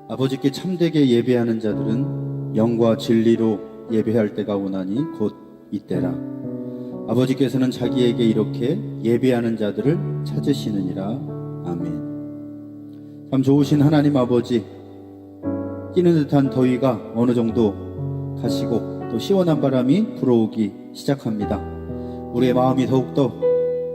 아버지께 참되게 예배하는 자들은 영과 진리로 예배할 때가 오나니 곧 이때라. 아버지께서는 자기에게 이렇게 예배하는 자들을 찾으시느니라. 아멘. 참 좋으신 하나님 아버지, 끼는 듯한 더위가 어느 정도 가시고 또 시원한 바람이 불어오기 시작합니다. 우리의 마음이 더욱더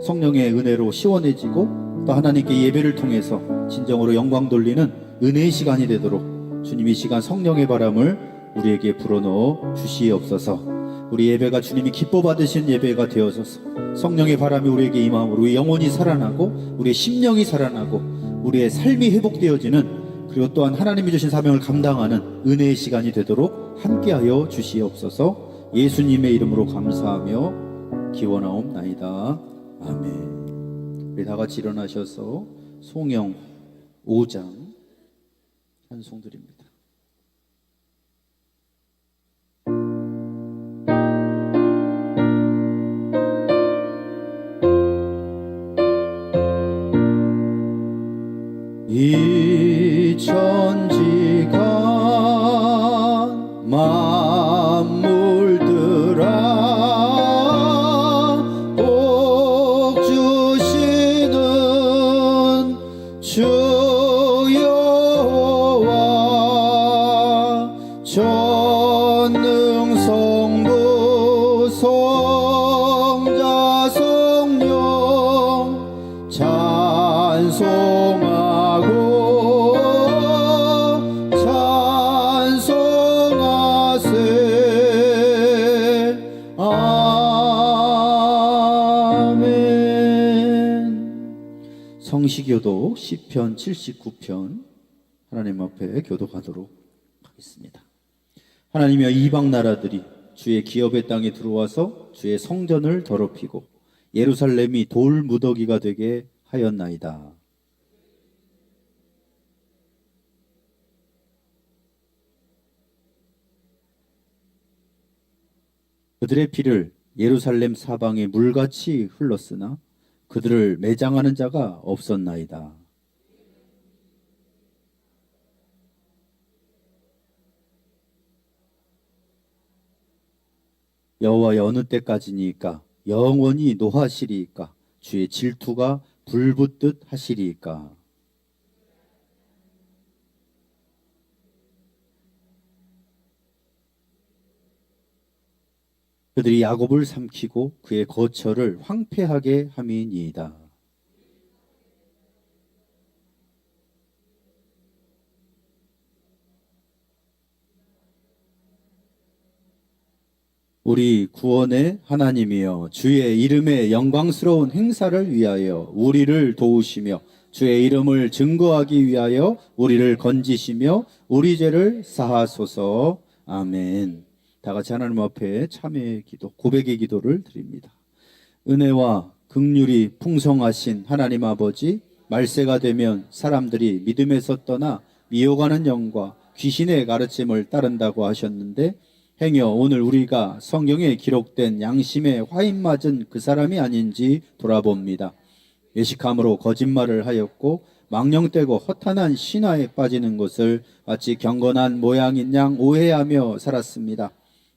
성령의 은혜로 시원해지고 또 하나님께 예배를 통해서 진정으로 영광 돌리는 은혜의 시간이 되도록 주님 이 시간 성령의 바람을 우리에게 불어넣어 주시옵소서. 우리 예배가 주님이 기뻐 받으신 예배가 되어서서 성령의 바람이 우리에게 임함으로 우리 영혼이 살아나고 우리의 심령이 살아나고 우리의 삶이 회복되어지는, 그리고 또한 하나님이 주신 사명을 감당하는 은혜의 시간이 되도록 함께하여 주시옵소서. 예수님의 이름으로 감사하며 기원하옵나이다. 아멘. 우리 다같이 일어나셔서 송영 5장 찬송 드립니다. 이 천지가 만물들아 복 주시는 주 여호와 전능성부 성자 성령 찬송하고 성시교도 시편 79편 하나님 앞에 교독하도록 하겠습니다. 하나님이여, 이방 나라들이 주의 기업의 땅에 들어와서 주의 성전을 더럽히고 예루살렘이 돌 무더기가 되게 하였나이다. 그들의 피를 예루살렘 사방에 물같이 흘렀으나 그들을 매장하는 자가 없었나이다. 여호와여, 어느 때까지니까? 영원히 노하시리이까? 주의 질투가 불붙듯 하시리이까? 그들이 야곱을 삼키고 그의 거처를 황폐하게 함이니이다. 우리 구원의 하나님이여, 주의 이름의 영광스러운 행사를 위하여 우리를 도우시며 주의 이름을 증거하기 위하여 우리를 건지시며 우리 죄를 사하소서. 아멘. 다 같이 하나님 앞에 참회의 기도, 고백의 기도를 드립니다. 은혜와 긍휼이 풍성하신 하나님 아버지, 말세가 되면 사람들이 믿음에서 떠나 미혹하는 영과 귀신의 가르침을 따른다고 하셨는데, 행여 오늘 우리가 성경에 기록된 양심에 화인 맞은 그 사람이 아닌지 돌아봅니다. 외식함으로 거짓말을 하였고 망령되고 허탄한 신화에 빠지는 것을 마치 경건한 모양인 양 오해하며 살았습니다.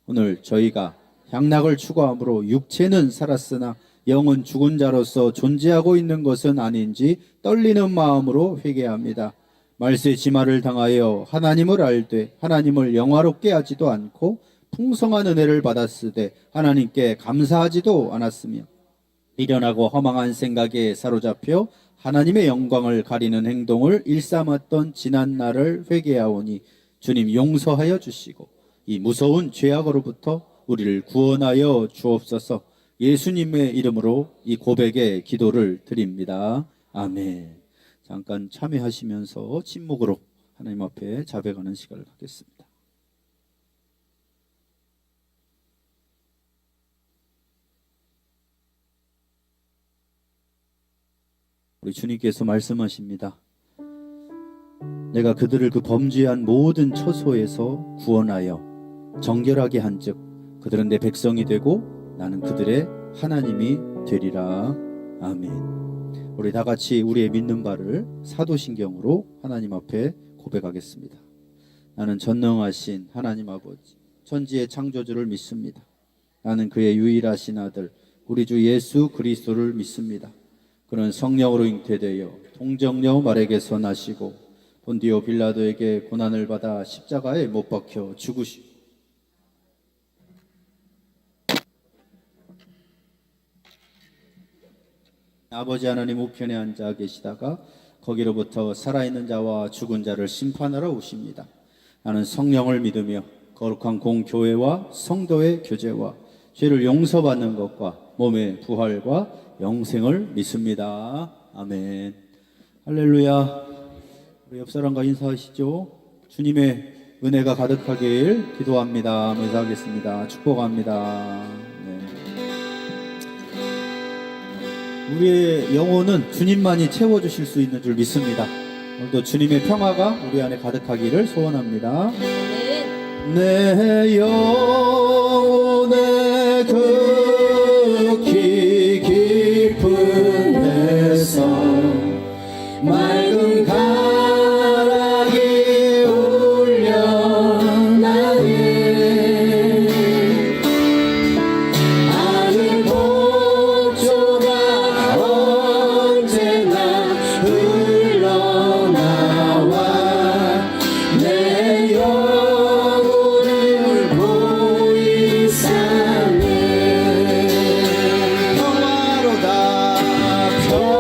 오늘 저희가 향락을 추구함으로 육체는 살았으나 영은 죽은 자로서 존재하고 있는 것은 아닌지 떨리는 마음으로 회개합니다. 말세 지마를 당하여 하나님을 알되 하나님을 영화롭게 하지도 않고 풍성한 은혜를 받았으되 하나님께 감사하지도 않았으며 미련하고 허망한 생각에 사로잡혀 하나님의 영광을 가리는 행동을 일삼았던 지난 날을 회개하오니 주님 용서하여 주시고 이 무서운 죄악으로부터 우리를 구원하여 주옵소서. 예수님의 이름으로 이 고백의 기도를 드립니다. 아멘. 잠깐 참회하시면서 침묵으로 하나님 앞에 자백하는 시간을 갖겠습니다. 우리 주님께서 말씀하십니다. 내가 그들을 그 범죄한 모든 처소에서 구원하여 정결하게 한즉 그들은 내 백성이 되고 나는 그들의 하나님이 되리라. 아멘. 우리 다 같이 우리의 믿는 바를 사도신경으로 하나님 앞에 고백하겠습니다. 나는 전능하신 하나님 아버지, 천지의 창조주를 믿습니다. 나는 그의 유일하신 아들, 우리 주 예수 그리스도를 믿습니다. 그는 성령으로 잉태되어 동정녀 마리아에게서 나시고 본디오 빌라도에게 고난을 받아 십자가에 못 박혀 죽으시고 아버지 하나님 우편에 앉아 계시다가 거기로부터 살아있는 자와 죽은 자를 심판하러 오십니다. 나는 성령을 믿으며 거룩한 공교회와 성도의 교제와 죄를 용서받는 것과 몸의 부활과 영생을 믿습니다. 아멘. 할렐루야. 우리 옆 사람과 인사하시죠. 주님의 은혜가 가득하길 기도합니다. 인사하겠습니다. 축복합니다. 네. 우리의 영혼은 주님만이 채워주실 수 있는 줄 믿습니다. 오늘도 주님의 평화가 우리 안에 가득하기를 소원합니다. 내 영혼의 극히 깊은 데서 맑은 가락이 울려나네. 아는 복조가 언제나 흘러나와 내 영혼을 보이사네. 평화로다 평화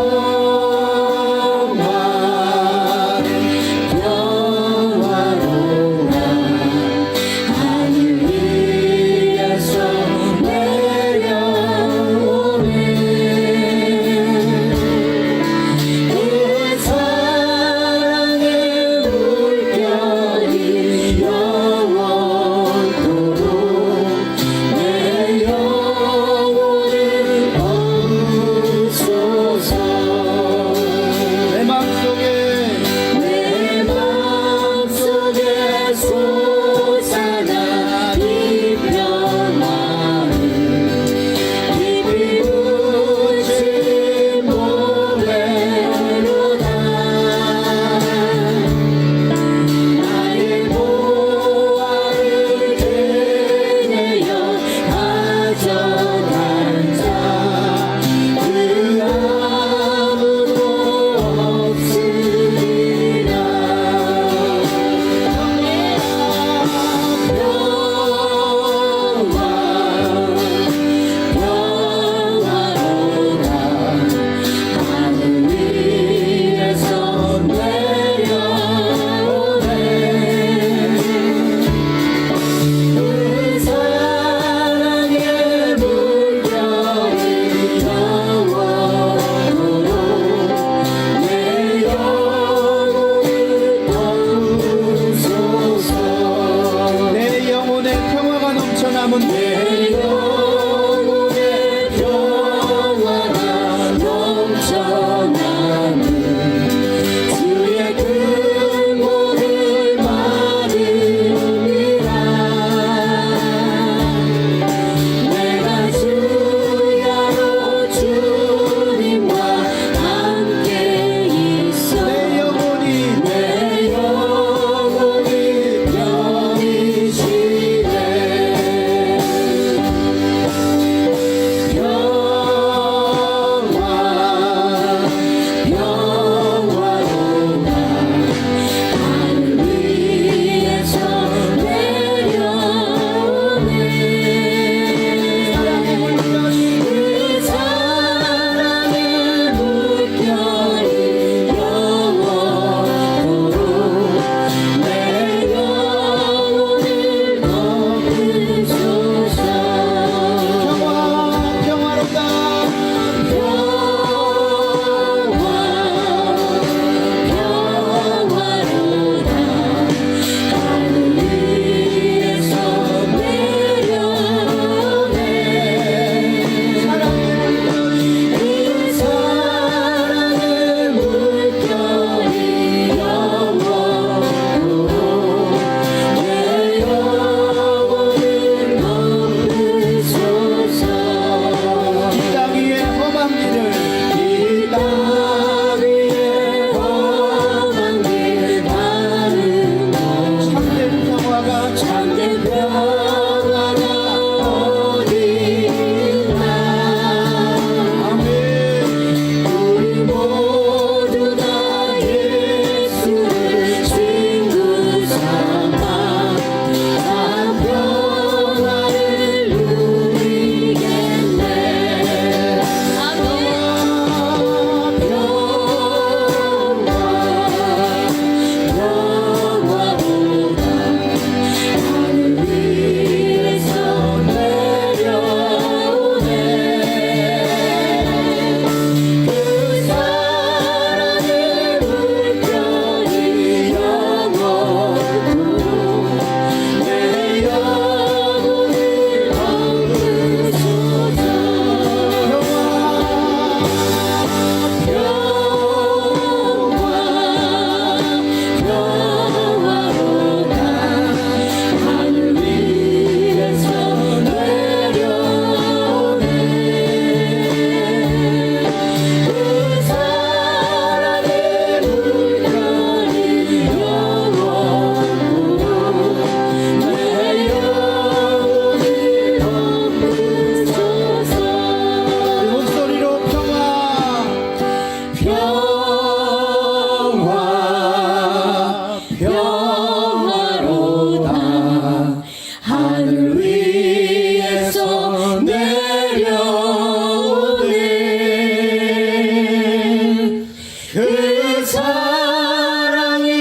사랑의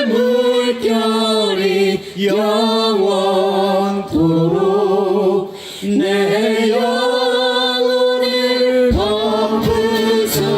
물결이 영원토록 내 영혼을 덮으소서.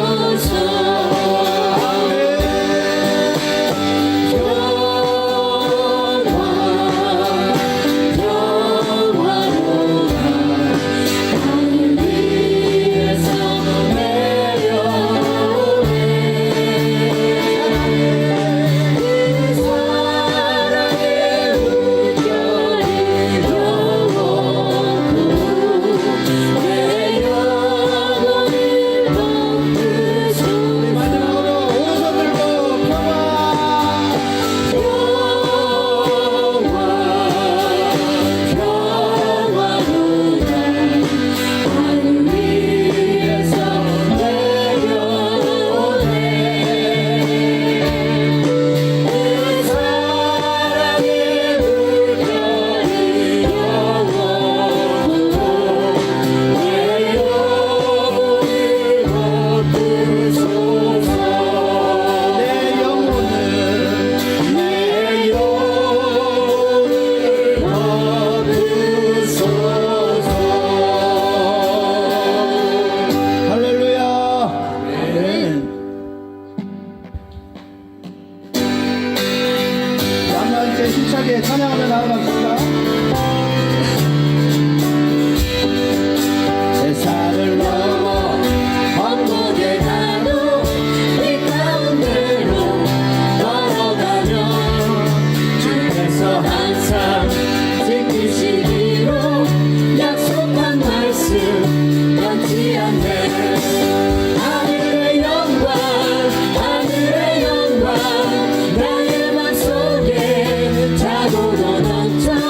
힘차게 찬양하며 나아갑시다. 세상을 넘어 천국에 가도 이 가운데로 걸어가며 주께서 항상 지키시기로 약속한 말씀 변치 않네. 하늘의 영광 하늘의 영광 나의 맘속에 자고로 넘쳐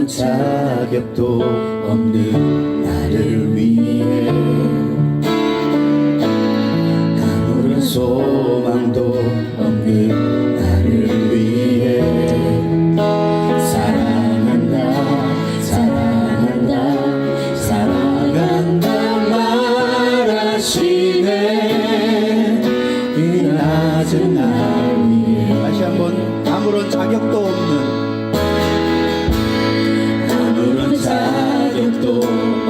자격도 없는 나를 위해 아무런 소망도 없는 나를 위해 사랑한다 사랑한다 사랑한다 말하시네 이 낮은 날 위해 다시 한번 아무런 자격도 없는 아무런 자격도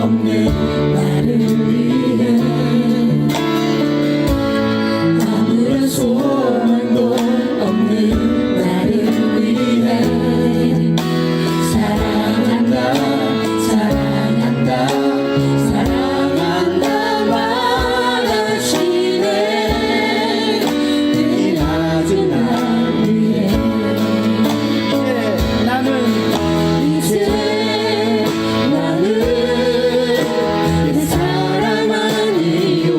없는 나를 위해 아무런 소망도 없는 나를 위해 사랑한다 사랑한다 사랑한다 말하시네 이 낮은 날 위해 이제 나는 내 사랑 아니요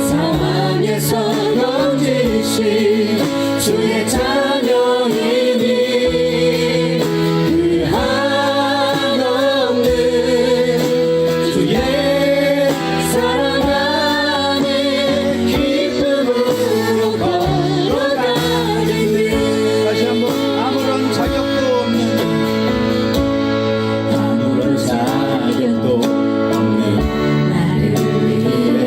사망에서 건지신 주의 자녀이니 그 한없는 주의 사랑 안에 기쁨으로 걸어가겠니 다시 한번 아무런 자격도 없는 아무런 자격도 없는 나를 위해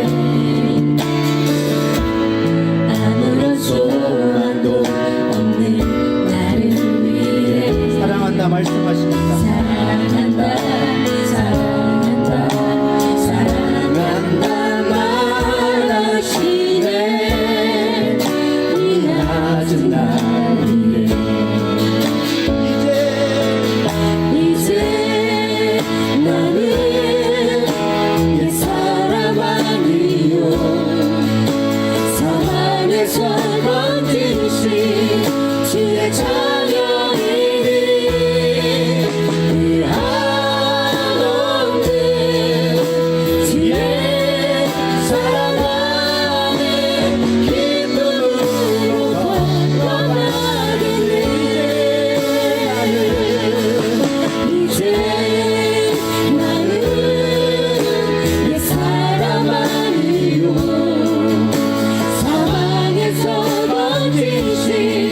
아무런 소망도 없는 나를 위해 사랑한다 말씀하십니다 사랑한다 사랑한다 사랑한다 말하시네 이 낮은 날 위해 이제 나는 옛 사람 아니요 사망에서 건지신 주의 자녀이니 그 한없는 주의 사랑 안에 기쁨으로 걸어가겠네 이제 나는 옛 사람 아니요 사망에서 건지신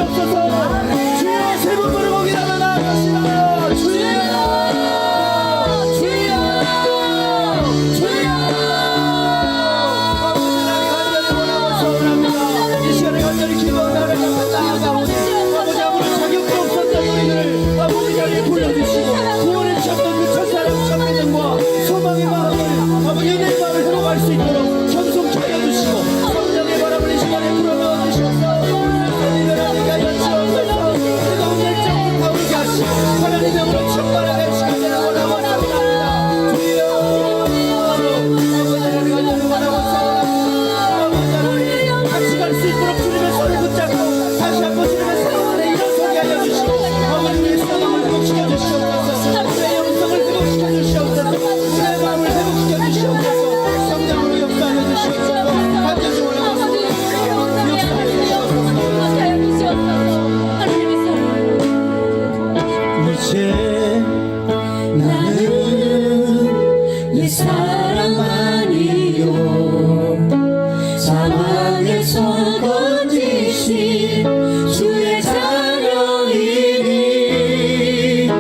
주시옵소서. 주여 세 번 부르고기라도 나아갑시다. 주여 이 시간에 간절히 기도하는 나아가오니 아버지 아무런 자격도 없었던 우리들을 아버지 자리에 불러주시고 구원해 주셨던 그 첫사랑 첫 믿음과 소망의 마음을 아버지 내 마음을 회복할 수 있도록 겸손케 하여 주시고 성령의 바람을 이 시간에 불어넣어 주셔서 우리를 하나님과 연주하옵소서. 뜨거운 열정으로 타오르게 하시고 하나님의 영으로 충만하게 시간을 원하옵소서. 주여 아버지 하나님 간절히 원하옵소서. 같이 갈 수 있도록 주님의 손을 붙잡고 다시 한번 주님의 사랑 안에 일어서게 하여 주시고 아버지의 사랑을 회복시켜 주시옵소서. 우리의 영성을 회복시켜 주시옵소서. 우리의 마음을 회복시켜 주시옵소서. 성장으로 역사하여 주시옵소서. 반드시 원하옵소서. 역사하여 주시옵소서. 이제 나는 이 사랑만이요 상황에서 건지신 주의 자녀이니 그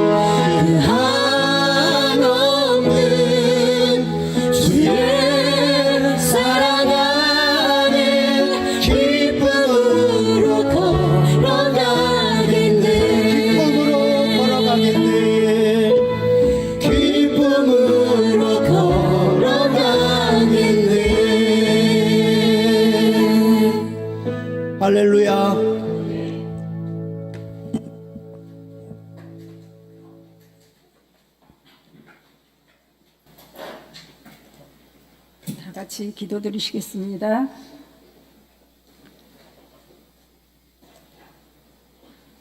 한없는 주의 사랑 안에 기쁨으로 걸어가겠네. 기쁨으로 걸어가겠네. 할렐루야. 다 같이 기도드리시겠습니다.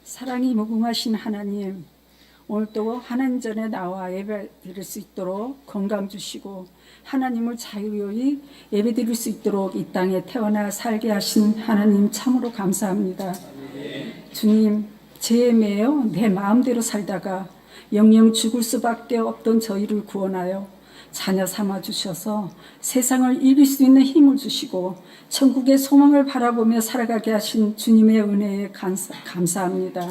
사랑이 무궁하신 하나님, 오늘도 하나님 전에 나와 예배 드릴 수 있도록 건강 주시고 하나님을 자유로이 예배 드릴 수 있도록 이 땅에 태어나 살게 하신 하나님 참으로 감사합니다. 주님, 죄에 매여 내 마음대로 살다가 영영 죽을 수밖에 없던 저희를 구원하여 자녀 삼아 주셔서 세상을 이길 수 있는 힘을 주시고 천국의 소망을 바라보며 살아가게 하신 주님의 은혜에 감사합니다.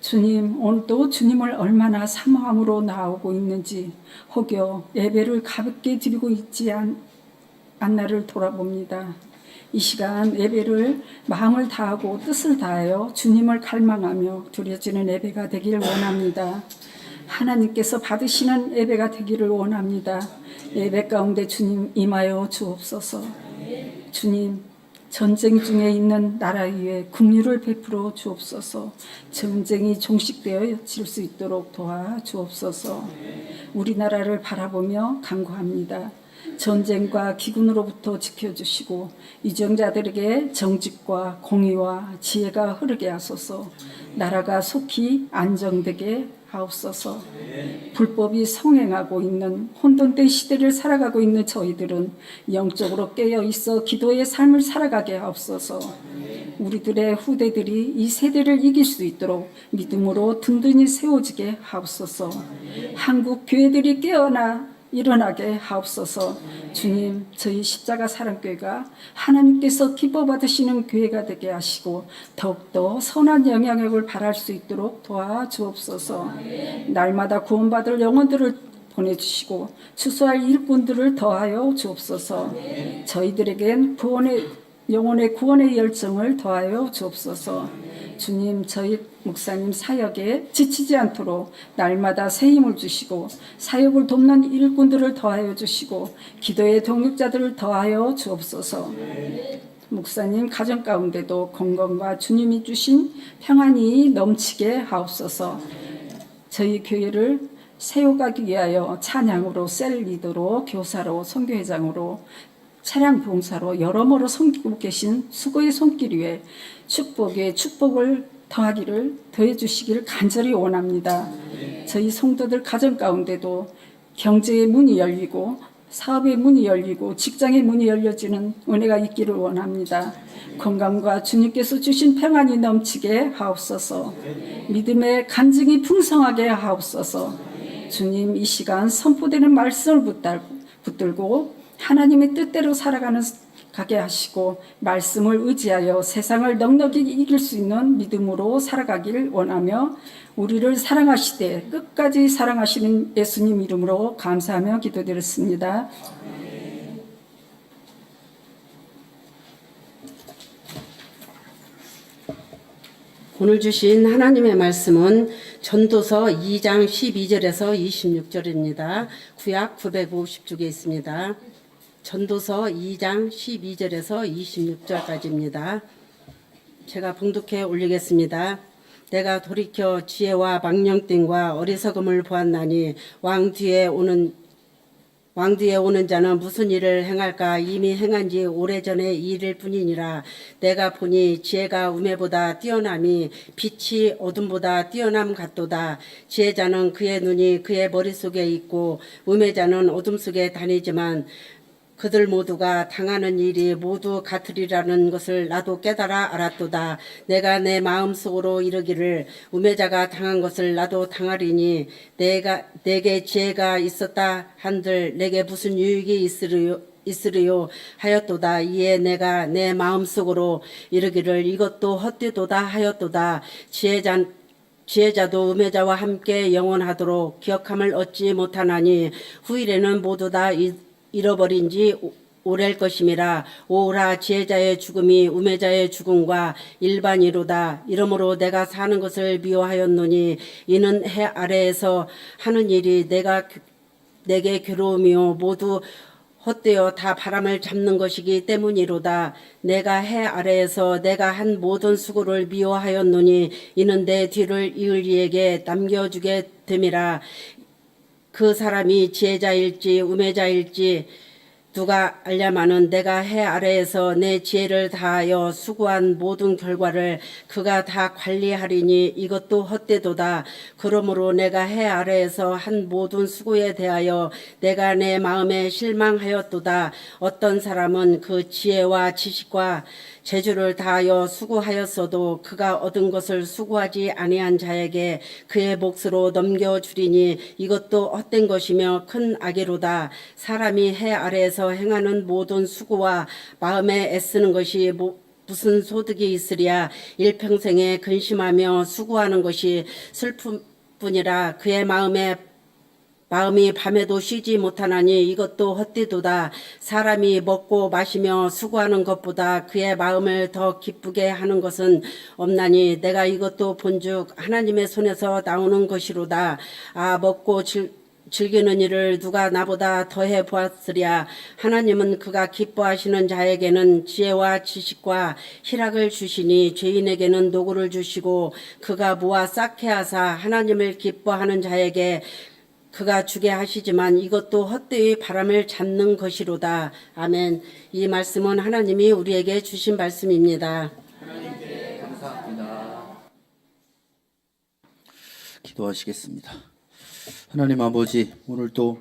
주님, 오늘도 주님을 얼마나 사모함으로 나오고 있는지 혹여 예배를 가볍게 드리고 있지 않나를 돌아봅니다. 이 시간 예배를 마음을 다하고 뜻을 다하여 주님을 갈망하며 드려지는 예배가 되길 원합니다. 하나님께서 받으시는 예배가 되기를 원합니다. 예배 가운데 주님 임하여 주옵소서. 주님, 전쟁 중에 있는 나라 위에 긍휼을 베풀어 주옵소서. 전쟁이 종식되어질 수 있도록 도와 주옵소서. 우리나라를 바라보며 간구합니다. 전쟁과 기근으로부터 지켜주시고 이정자들에게 정직과 공의와 지혜가 흐르게 하소서. 나라가 속히 안정되게 하옵소서. 불법이 성행하고 있는 혼돈된 시대를 살아가고 있는 저희들은 영적으로 깨어있어 기도의 삶을 살아가게 하옵소서. 우리들의 후대들이 이 세대를 이길 수 있도록 믿음으로 든든히 세워지게 하옵소서. 한국 교회들이 깨어나 일어나게 하옵소서. 주님, 저희 십자가 사랑교회가 하나님께서 기뻐 받으시는 교회가 되게 하시고 더욱더 선한 영향력을 발할 수 있도록 도와주옵소서. 날마다 구원받을 영혼들을 보내주시고 추수할 일꾼들을 더하여 주옵소서. 저희들에겐 영혼의 구원의 열정을 더하여 주옵소서. 주님, 저희 목사님 사역에 지치지 않도록 날마다 새 힘을 주시고 사역을 돕는 일꾼들을 더하여 주시고 기도의 동역자들을 더하여 주옵소서. 목사님 가정 가운데도 건강과 주님이 주신 평안이 넘치게 하옵소서. 저희 교회를 세워가기 위하여 찬양으로 셀리더로 교사로 선교회장으로 차량 봉사로 여러모로 섬기고 계신 수고의 손길 위에 축복에 축복을 더해 주시기를 간절히 원합니다. 저희 성도들 가정 가운데도 경제의 문이 열리고 사업의 문이 열리고 직장의 문이 열려지는 은혜가 있기를 원합니다. 건강과 주님께서 주신 평안이 넘치게 하옵소서. 믿음의 간증이 풍성하게 하옵소서. 주님, 이 시간 선포되는 말씀을 붙들고 하나님의 뜻대로 살아가는 가게 하시고 말씀을 의지하여 세상을 넉넉히 이길 수 있는 믿음으로 살아가길 원하며 우리를 사랑하시되 끝까지 사랑하시는 예수님 이름으로 감사하며 기도드렸습니다. 오늘 주신 하나님의 말씀은 전도서 2장 12절에서 26절입니다. 구약 950쪽에 있습니다. 전도서 2장 12절에서 26절까지입니다. 제가 봉독해 올리겠습니다. 내가 돌이켜 지혜와 망령됨과 어리석음을 보았나니 왕 뒤에 오는 자는 무슨 일을 행할까? 이미 행한 지 오래전의 일일 뿐이니라. 내가 보니 지혜가 우매보다 뛰어남이 빛이 어둠보다 뛰어남 같도다. 지혜자는 그의 눈이 그의 머릿속에 있고 우매자는 어둠 속에 다니지만 그들 모두가 당하는 일이 모두 같으리라는 것을 나도 깨달아 알았도다. 내가 내 마음속으로 이르기를 우매자가 당한 것을 나도 당하리니 내게 지혜가 있었다 한들 내게 무슨 유익이 있으리요 하였도다. 이에 내가 내 마음속으로 이르기를 이것도 헛되도다 하였도다. 지혜자도 우매자와 함께 영원하도록 기억함을 얻지 못하나니 후일에는 모두 다 잃어버린 지 오래일 것임이라. 오라 지혜자의 죽음이 우매자의 죽음과 일반이로다. 이러므로 내가 사는 것을 미워하였노니 이는 해 아래에서 하는 일이 내게 괴로움이요 모두 헛되어 다 바람을 잡는 것이기 때문이로다. 내가 해 아래에서 내가 한 모든 수고를 미워하였노니 이는 내 뒤를 이을 이에게 남겨주게 됨이라. 그 사람이 지혜자일지 우매자일지 누가 알냐마는 내가 해 아래에서 내 지혜를 다하여 수고한 모든 결과를 그가 다 관리하리니 이것도 헛되도다. 그러므로 내가 해 아래에서 한 모든 수고에 대하여 내가 내 마음에 실망하였도다. 어떤 사람은 그 지혜와 지식과 재주를 다하여 수고하였어도 그가 얻은 것을 수고하지 아니한 자에게 그의 몫으로 넘겨주리니 이것도 헛된 것이며 큰 악이로다. 사람이 해 아래에서 행하는 모든 수고와 마음에 애쓰는 것이 무슨 소득이 있으랴. 일평생에 근심하며 수고하는 것이 슬픔뿐이라. 그의 마음이 밤에도 쉬지 못하나니 이것도 헛되도다. 사람이 먹고 마시며 수고하는 것보다 그의 마음을 더 기쁘게 하는 것은 없나니 내가 이것도 본즉 하나님의 손에서 나오는 것이로다. 먹고 즐기는 일을 누가 나보다 더해 보았으랴. 하나님은 그가 기뻐하시는 자에게는 지혜와 지식과 희락을 주시니 죄인에게는 노고를 주시고 그가 모아 쌓게 하사 하나님을 기뻐하는 자에게 그가 주게 하시지만 이것도 헛되이 바람을 잡는 것이로다. 아멘. 이 말씀은 하나님이 우리에게 주신 말씀입니다. 하나님께 감사합니다. 기도하시겠습니다. 하나님 아버지, 오늘 또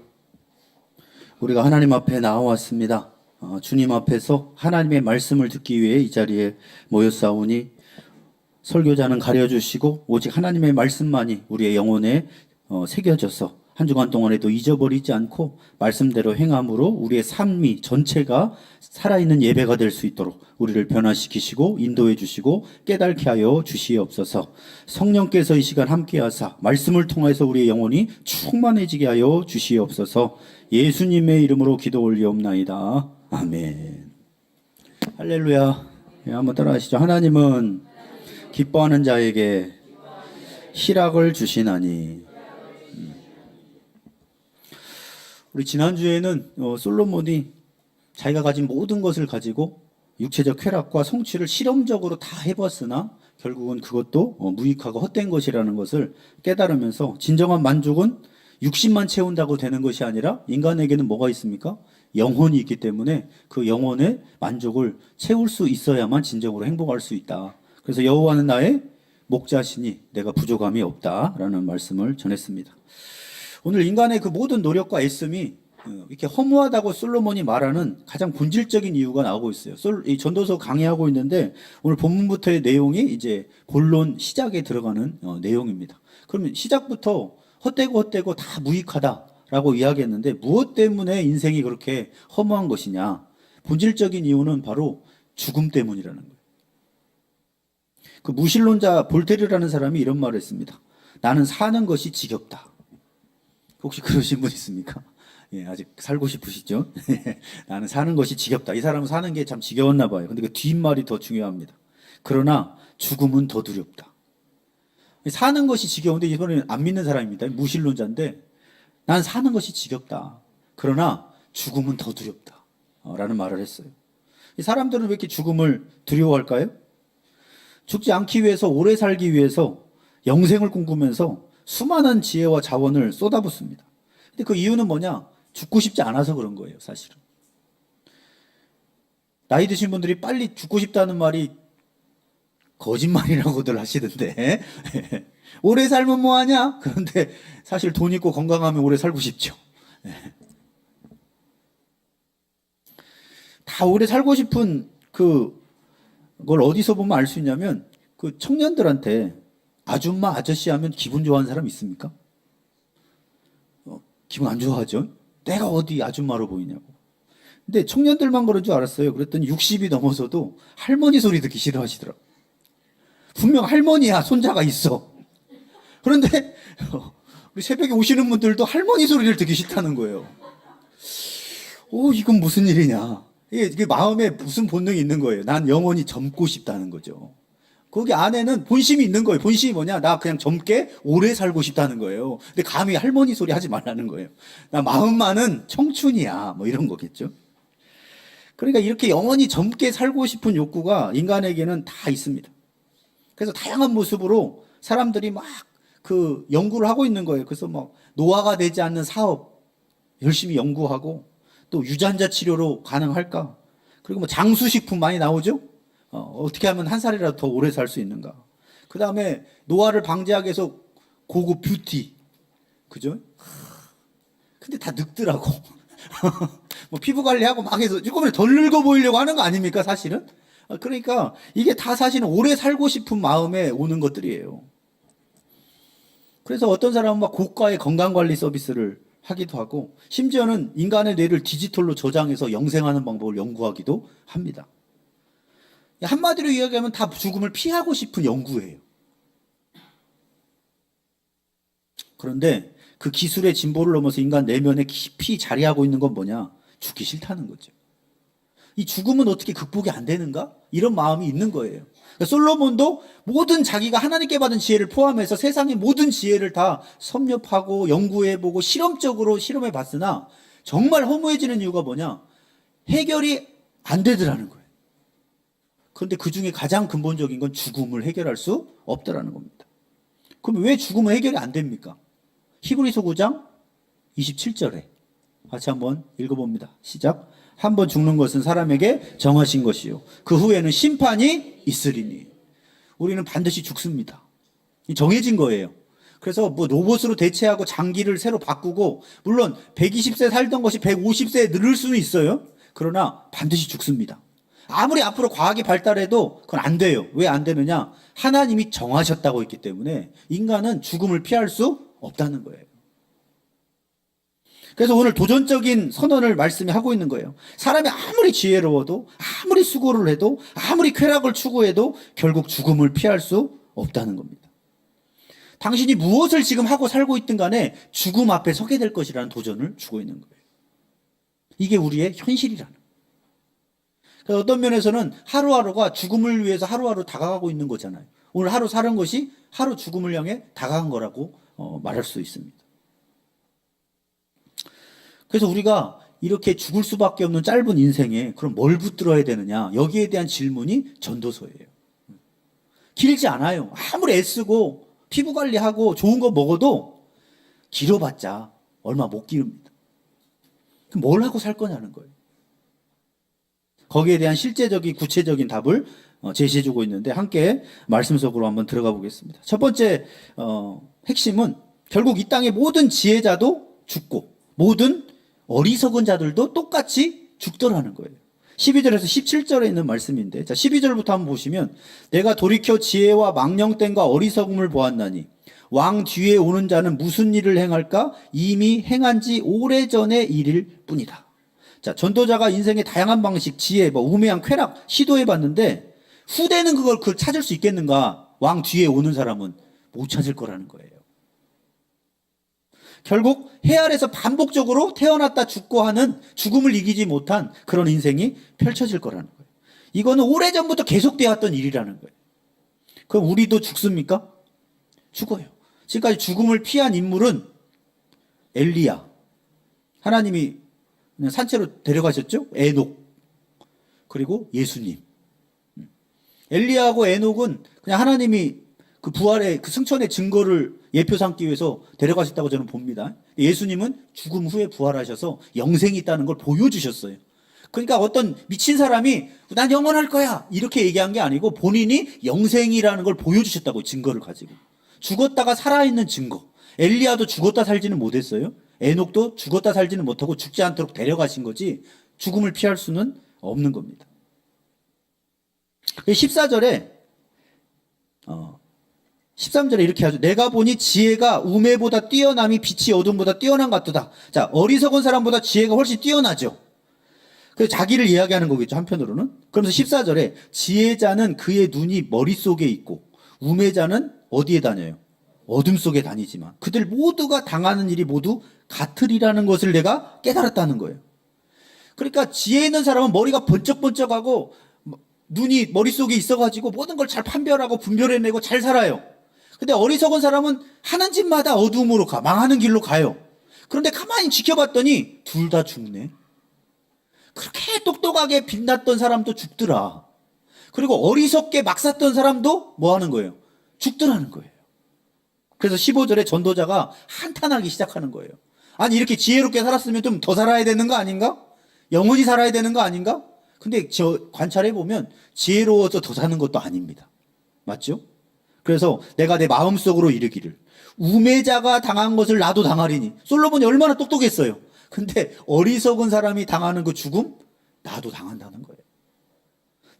우리가 하나님 앞에 나와왔습니다. 주님 앞에서 하나님의 말씀을 듣기 위해 이 자리에 모였사오니 설교자는 가려주시고 오직 하나님의 말씀만이 우리의 영혼에 새겨져서 한 주간 동안에도 잊어버리지 않고 말씀대로 행함으로 우리의 삶이 전체가 살아있는 예배가 될 수 있도록 우리를 변화시키시고 인도해 주시고 깨닫게 하여 주시옵소서. 성령께서 이 시간 함께 하사 말씀을 통해서 우리의 영혼이 충만해지게 하여 주시옵소서. 예수님의 이름으로 기도 올리옵나이다. 아멘. 할렐루야. 한번 따라하시죠. 하나님은 기뻐하는 자에게 희락을 주시나니. 우리 지난주에는 솔로몬이 자기가 가진 모든 것을 가지고 육체적 쾌락과 성취를 실험적으로 다 해봤으나 결국은 그것도 무익하고 헛된 것이라는 것을 깨달으면서 진정한 만족은 육신만 채운다고 되는 것이 아니라 인간에게는 뭐가 있습니까? 영혼이 있기 때문에 그 영혼의 만족을 채울 수 있어야만 진정으로 행복할 수 있다. 그래서 여호와는 나의 목자시니 내가 부족함이 없다라는 말씀을 전했습니다. 오늘 인간의 그 모든 노력과 애씀이 이렇게 허무하다고 솔로몬이 말하는 가장 본질적인 이유가 나오고 있어요. 이 전도서 강의하고 있는데 오늘 본문부터의 내용이 이제 본론 시작에 들어가는 내용입니다. 그러면 시작부터 헛되고 다 무익하다라고 이야기했는데 무엇 때문에 인생이 그렇게 허무한 것이냐? 본질적인 이유는 바로 죽음 때문이라는 거예요. 그 무신론자 볼테르라는 사람이 이런 말을 했습니다. 나는 사는 것이 지겹다. 혹시 그러신 분 있습니까? 예, 아직 살고 싶으시죠? 나는 사는 것이 지겹다. 이 사람은 사는 게 참 지겨웠나 봐요. 근데 그 뒷말이 더 중요합니다. 그러나 죽음은 더 두렵다. 사는 것이 지겨운데 이번에는 안 믿는 사람입니다. 무신론자인데 난 사는 것이 지겹다. 그러나 죽음은 더 두렵다. 라는 말을 했어요. 이 사람들은 왜 이렇게 죽음을 두려워할까요? 죽지 않기 위해서, 오래 살기 위해서 영생을 꿈꾸면서 수많은 지혜와 자원을 쏟아붓습니다. 근데 그 이유는 뭐냐? 죽고 싶지 않아서 그런 거예요, 사실은. 나이 드신 분들이 빨리 죽고 싶다는 말이 거짓말이라고들 하시던데 오래 살면 뭐하냐? 그런데 사실 돈 있고 건강하면 오래 살고 싶죠. 다 오래 살고 싶은 그걸 어디서 보면 알 수 있냐면 그 청년들한테 아줌마 아저씨 하면 기분 좋아하는 사람 있습니까? 기분 안 좋아하죠? 내가 어디 아줌마로 보이냐고. 근데 청년들만 그런 줄 알았어요. 그랬더니 60이 넘어서도 할머니 소리 듣기 싫어하시더라고. 분명 할머니야, 손자가 있어. 그런데 우리 새벽에 오시는 분들도 할머니 소리를 듣기 싫다는 거예요. 오, 이건 무슨 일이냐. 이게 마음에 무슨 본능이 있는 거예요. 난 영원히 젊고 싶다는 거죠. 거기 안에는 본심이 있는 거예요. 본심이 뭐냐? 나 그냥 젊게 오래 살고 싶다는 거예요. 근데 감히 할머니 소리 하지 말라는 거예요. 나 마음만은 청춘이야. 뭐 이런 거겠죠. 그러니까 이렇게 영원히 젊게 살고 싶은 욕구가 인간에게는 다 있습니다. 그래서 다양한 모습으로 사람들이 막 그 연구를 하고 있는 거예요. 그래서 막 노화가 되지 않는 사업 열심히 연구하고 또 유전자 치료로 가능할까? 그리고 뭐 장수식품 많이 나오죠? 어떻게 하면 한 살이라도 더 오래 살 수 있는가? 그 다음에 노화를 방지하기 위해서 고급 뷰티. 그죠? 근데 다 늙더라고. 뭐 피부 관리하고 막 해서 조금은 덜 늙어 보이려고 하는 거 아닙니까, 사실은? 그러니까 이게 다 사실은 오래 살고 싶은 마음에 오는 것들이에요. 그래서 어떤 사람은 막 고가의 건강관리 서비스를 하기도 하고 심지어는 인간의 뇌를 디지털로 저장해서 영생하는 방법을 연구하기도 합니다. 한마디로 이야기하면 다 죽음을 피하고 싶은 연구예요. 그런데 그 기술의 진보를 넘어서 인간 내면에 깊이 자리하고 있는 건 뭐냐? 죽기 싫다는 거죠. 이 죽음은 어떻게 극복이 안 되는가? 이런 마음이 있는 거예요. 그러니까 솔로몬도 모든 자기가 하나님께 받은 지혜를 포함해서 세상의 모든 지혜를 다 섭렵하고 연구해보고 실험적으로 실험해봤으나 정말 허무해지는 이유가 뭐냐? 해결이 안 되더라는 거예요. 그런데 그 중에 가장 근본적인 건 죽음을 해결할 수 없더라는 겁니다. 그럼 왜 죽음은 해결이 안 됩니까? 히브리서 9장 27절에 같이 한번 읽어봅니다. 시작. 한번 죽는 것은 사람에게 정하신 것이요 그 후에는 심판이 있으리니. 우리는 반드시 죽습니다. 정해진 거예요. 그래서 뭐 로봇으로 대체하고 장기를 새로 바꾸고 물론 120세 살던 것이 150세에 늘을 수는 있어요. 그러나 반드시 죽습니다. 아무리 앞으로 과학이 발달해도 그건 안 돼요. 왜 안 되느냐? 하나님이 정하셨다고 했기 때문에 인간은 죽음을 피할 수 없다는 거예요. 그래서 오늘 도전적인 선언을 말씀이 하고 있는 거예요. 사람이 아무리 지혜로워도 아무리 수고를 해도 아무리 쾌락을 추구해도 결국 죽음을 피할 수 없다는 겁니다. 당신이 무엇을 지금 하고 살고 있든 간에 죽음 앞에 서게 될 것이라는 도전을 주고 있는 거예요. 이게 우리의 현실이라는 거예요. 그래서 어떤 면에서는 하루하루가 죽음을 위해서 하루하루 다가가고 있는 거잖아요. 오늘 하루 사는 것이 하루 죽음을 향해 다가간 거라고 말할 수 있습니다. 그래서 우리가 이렇게 죽을 수밖에 없는 짧은 인생에 그럼 뭘 붙들어야 되느냐? 여기에 대한 질문이 전도서예요. 길지 않아요. 아무리 애쓰고 피부 관리하고 좋은 거 먹어도 길어봤자 얼마 못 기릅니다. 그럼 뭘 하고 살 거냐는 거예요. 거기에 대한 실제적인 구체적인 답을 제시해주고 있는데 함께 말씀 속으로 한번 들어가 보겠습니다. 첫 번째 핵심은 결국 이 땅의 모든 지혜자도 죽고 모든 어리석은 자들도 똑같이 죽더라는 거예요. 12절에서 17절에 있는 말씀인데, 자, 12절부터 한번 보시면, 내가 돌이켜 지혜와 망령됨과 어리석음을 보았나니, 왕 뒤에 오는 자는 무슨 일을 행할까? 이미 행한 지 오래전의 일일 뿐이다. 자, 전도자가 인생의 다양한 방식, 지혜, 뭐 우매한 쾌락 시도해봤는데 후대는 그걸 찾을 수 있겠는가? 왕 뒤에 오는 사람은 못 찾을 거라는 거예요. 결국 해 아래서 반복적으로 태어났다 죽고 하는 죽음을 이기지 못한 그런 인생이 펼쳐질 거라는 거예요. 이거는 오래전부터 계속되어 왔던 일이라는 거예요. 그럼 우리도 죽습니까? 죽어요. 지금까지 죽음을 피한 인물은 엘리야. 하나님이 그냥 산채로 데려가셨죠? 에녹. 그리고 예수님. 엘리야하고 에녹은 그냥 하나님이 그 부활의 그 승천의 증거를 예표 삼기 위해서 데려가셨다고 저는 봅니다. 예수님은 죽음 후에 부활하셔서 영생이 있다는 걸 보여주셨어요. 그러니까 어떤 미친 사람이 난 영원할 거야 이렇게 얘기한 게 아니고 본인이 영생이라는 걸 보여주셨다고, 증거를 가지고. 죽었다가 살아있는 증거. 엘리야도 죽었다 살지는 못했어요. 에녹도 죽었다 살지는 못하고 죽지 않도록 데려가신 거지 죽음을 피할 수는 없는 겁니다. 14절에 13절에 이렇게 하죠. 내가 보니 지혜가 우매보다 뛰어남이 빛이 어둠보다 뛰어난 것 같도다. 자, 어리석은 사람보다 지혜가 훨씬 뛰어나죠. 그래서 자기를 이야기하는 거겠죠, 한편으로는. 그러면서 14절에 지혜자는 그의 눈이 머릿속에 있고 우매자는 어디에 다녀요? 어둠 속에 다니지만 그들 모두가 당하는 일이 모두 같으리라는 것을 내가 깨달았다는 거예요. 그러니까 지혜 있는 사람은 머리가 번쩍번쩍하고 눈이 머릿속에 있어가지고 모든 걸 잘 판별하고 분별해내고 잘 살아요. 근데 어리석은 사람은 하는 짓마다 어둠으로 가, 망하는 길로 가요. 그런데 가만히 지켜봤더니 둘 다 죽네. 그렇게 똑똑하게 빛났던 사람도 죽더라. 그리고 어리석게 막 샀던 사람도 뭐 하는 거예요? 죽더라는 거예요. 그래서 15절에 전도자가 한탄하기 시작하는 거예요. 아니, 이렇게 지혜롭게 살았으면 좀 더 살아야 되는 거 아닌가? 영원히 살아야 되는 거 아닌가? 근데 저 관찰해보면 지혜로워서 더 사는 것도 아닙니다. 맞죠? 그래서 내가 내 마음속으로 이르기를 우매자가 당한 것을 나도 당하리니. 솔로몬이 얼마나 똑똑했어요. 근데 어리석은 사람이 당하는 그 죽음 나도 당한다는 거예요.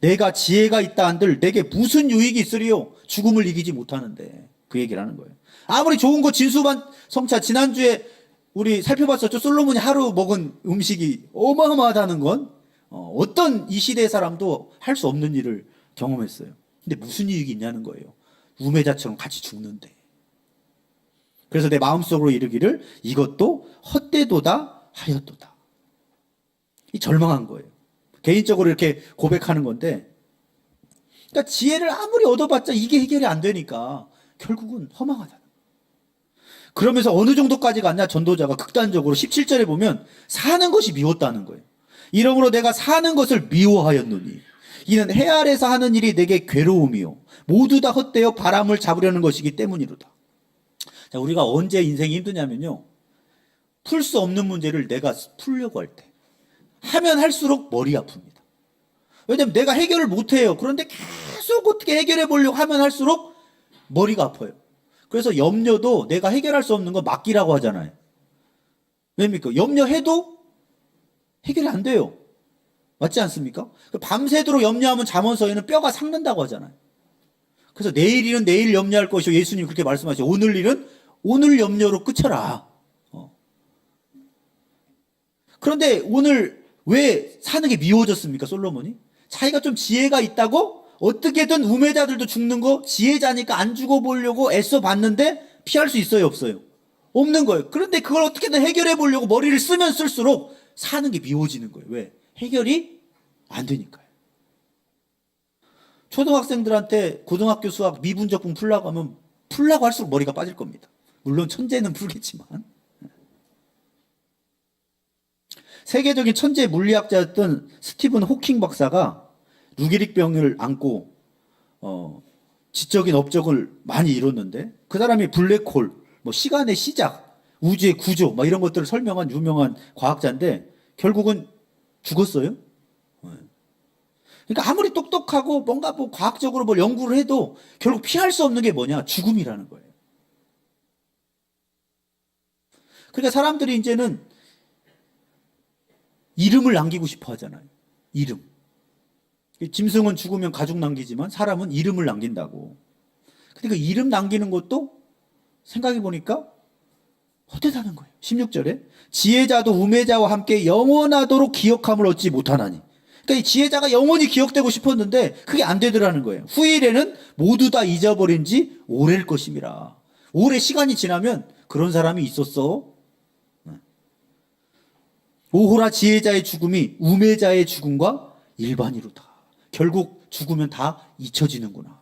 내가 지혜가 있다 한들 내게 무슨 유익이 있으리요? 죽음을 이기지 못하는데. 그 얘기를 하는 거예요. 아무리 좋은 거 진수성찬 지난주에 우리 살펴봤었죠. 솔로몬이 하루 먹은 음식이 어마어마하다는 건 어떤 이 시대의 사람도 할 수 없는 일을 경험했어요. 근데 무슨 이익이 있냐는 거예요. 우매자처럼 같이 죽는데. 그래서 내 마음속으로 이르기를 이것도 헛되도다 하였도다. 이 절망한 거예요. 개인적으로 이렇게 고백하는 건데, 그러니까 지혜를 아무리 얻어봤자 이게 해결이 안 되니까 결국은 허망하다. 그러면서 어느 정도까지 갔냐, 전도자가 극단적으로 17절에 보면 사는 것이 미웠다는 거예요. 이러므로 내가 사는 것을 미워하였노니 이는 해 아래서 하는 일이 내게 괴로움이요 모두 다 헛되어 바람을 잡으려는 것이기 때문이로다. 자, 우리가 언제 인생이 힘드냐면요, 풀 수 없는 문제를 내가 풀려고 할 때 하면 할수록 머리 아픕니다. 왜냐면 내가 해결을 못해요. 그런데 계속 어떻게 해결해 보려고 하면 할수록 머리가 아파요. 그래서 염려도 내가 해결할 수 없는 거 맡기라고 하잖아요. 왜입니까? 염려해도 해결이 안 돼요. 맞지 않습니까? 밤새도록 염려하면 잠원서에는 뼈가 삭는다고 하잖아요. 그래서 내일 일은 내일 염려할 것이요, 예수님이 그렇게 말씀하시죠. 오늘 일은 오늘 염려로 끝쳐라. 그런데 오늘 왜 사는 게 미워졌습니까, 솔로몬이? 자기가 좀 지혜가 있다고 어떻게든 우매자들도 죽는 거 지혜자니까 안 죽어보려고 애써 봤는데 피할 수 있어요, 없어요? 없는 거예요. 그런데 그걸 어떻게든 해결해 보려고 머리를 쓰면 쓸수록 사는 게 미워지는 거예요. 왜? 해결이 안 되니까요. 초등학생들한테 고등학교 수학 미분적분 풀라고 하면 풀라고 할수록 머리가 빠질 겁니다. 물론 천재는 풀겠지만. 세계적인 천재 물리학자였던 스티븐 호킹 박사가 루게릭병을 안고 지적인 업적을 많이 이뤘는데, 그 사람이 블랙홀, 뭐 시간의 시작, 우주의 구조, 막 이런 것들을 설명한 유명한 과학자인데 결국은 죽었어요. 그러니까 아무리 똑똑하고 뭔가 뭐 과학적으로 뭘 연구를 해도 결국 피할 수 없는 게 뭐냐? 죽음이라는 거예요. 그러니까 사람들이 이제는 이름을 남기고 싶어 하잖아요. 이름. 짐승은 죽으면 가죽 남기지만 사람은 이름을 남긴다고. 그러니까 이름 남기는 것도 생각해 보니까 헛되다는 거예요. 16절에 지혜자도 우매자와 함께 영원하도록 기억함을 얻지 못하나니. 그러니까 이 지혜자가 영원히 기억되고 싶었는데 그게 안 되더라는 거예요. 후일에는 모두 다 잊어버린 지 오래일 것임이라. 오래 시간이 지나면 그런 사람이 있었어. 오호라 지혜자의 죽음이 우매자의 죽음과 일반이로다. 결국 죽으면 다 잊혀지는구나.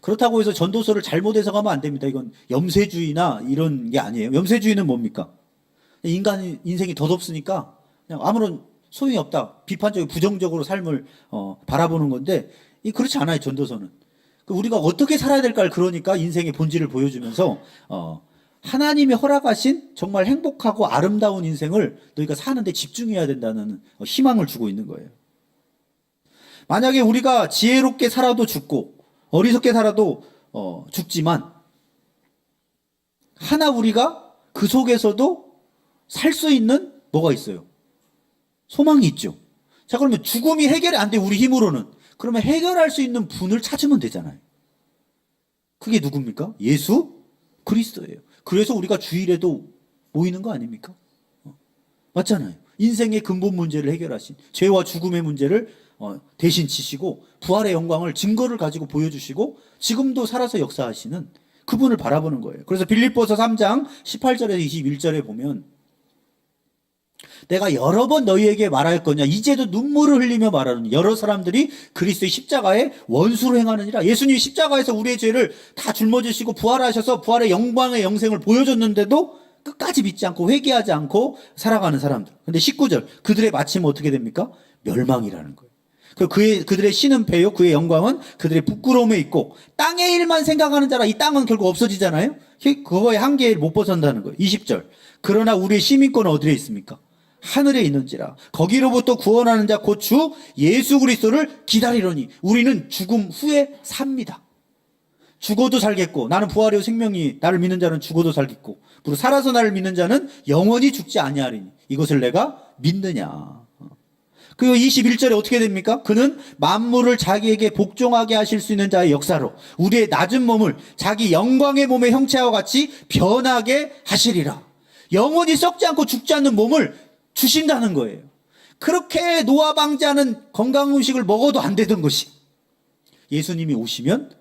그렇다고 해서 전도서를 잘못 해석하면 안 됩니다. 이건 염세주의나 이런 게 아니에요. 염세주의는 뭡니까? 인간 인생이 덧없으니까 그냥 아무런 소용이 없다. 비판적이고 부정적으로 삶을 바라보는 건데 그렇지 않아요. 전도서는. 우리가 어떻게 살아야 될까를 그러니까 인생의 본질을 보여주면서 하나님이 허락하신 정말 행복하고 아름다운 인생을 너희가 사는데 집중해야 된다는 희망을 주고 있는 거예요. 만약에 우리가 지혜롭게 살아도 죽고 어리석게 살아도 죽지만 하나 우리가 그 속에서도 살 수 있는 뭐가 있어요? 소망이 있죠. 자, 그러면 죽음이 해결이 안 돼, 우리 힘으로는. 그러면 해결할 수 있는 분을 찾으면 되잖아요. 그게 누굽니까? 예수 그리스도예요. 그래서 우리가 주일에도 모이는 거 아닙니까? 맞잖아요. 인생의 근본 문제를 해결하신, 죄와 죽음의 문제를 대신 지시고 부활의 영광을 증거를 가지고 보여주시고 지금도 살아서 역사하시는 그분을 바라보는 거예요. 그래서 빌립보서 3장 18절에서 21절에 보면 내가 여러 번 너희에게 말할 거냐 이제도 눈물을 흘리며 말하는 여러 사람들이 그리스도의 십자가에 원수로 행하느니라. 예수님이 십자가에서 우리의 죄를 다 짊어지시고 부활하셔서 부활의 영광의 영생을 보여줬는데도 끝까지 믿지 않고 회개하지 않고 살아가는 사람들. 근데 19절 그들의 마침은 어떻게 됩니까? 멸망이라는 거예요. 그들의 신은 패요 그의 영광은 그들의 부끄러움에 있고 땅의 일만 생각하는 자라. 이 땅은 결국 없어지잖아요. 그거의 한계를 못 벗어난다는 거예요. 20절 그러나 우리의 시민권은 어디에 있습니까? 하늘에 있는지라. 거기로부터 구원하는 자 곧 주 예수 그리스도를 기다리려니. 우리는 죽음 후에 삽니다. 죽어도 살겠고 나는 부활이요 생명이 나를 믿는 자는 죽어도 살겠고 그리고 살아서 나를 믿는 자는 영원히 죽지 아니하리니 이것을 내가 믿느냐. 그리고 21절에 어떻게 됩니까? 그는 만물을 자기에게 복종하게 하실 수 있는 자의 역사로 우리의 낮은 몸을 자기 영광의 몸의 형체와 같이 변하게 하시리라. 영원히 썩지 않고 죽지 않는 몸을 주신다는 거예요. 그렇게 노화 방지하는 건강 음식을 먹어도 안 되던 것이 예수님이 오시면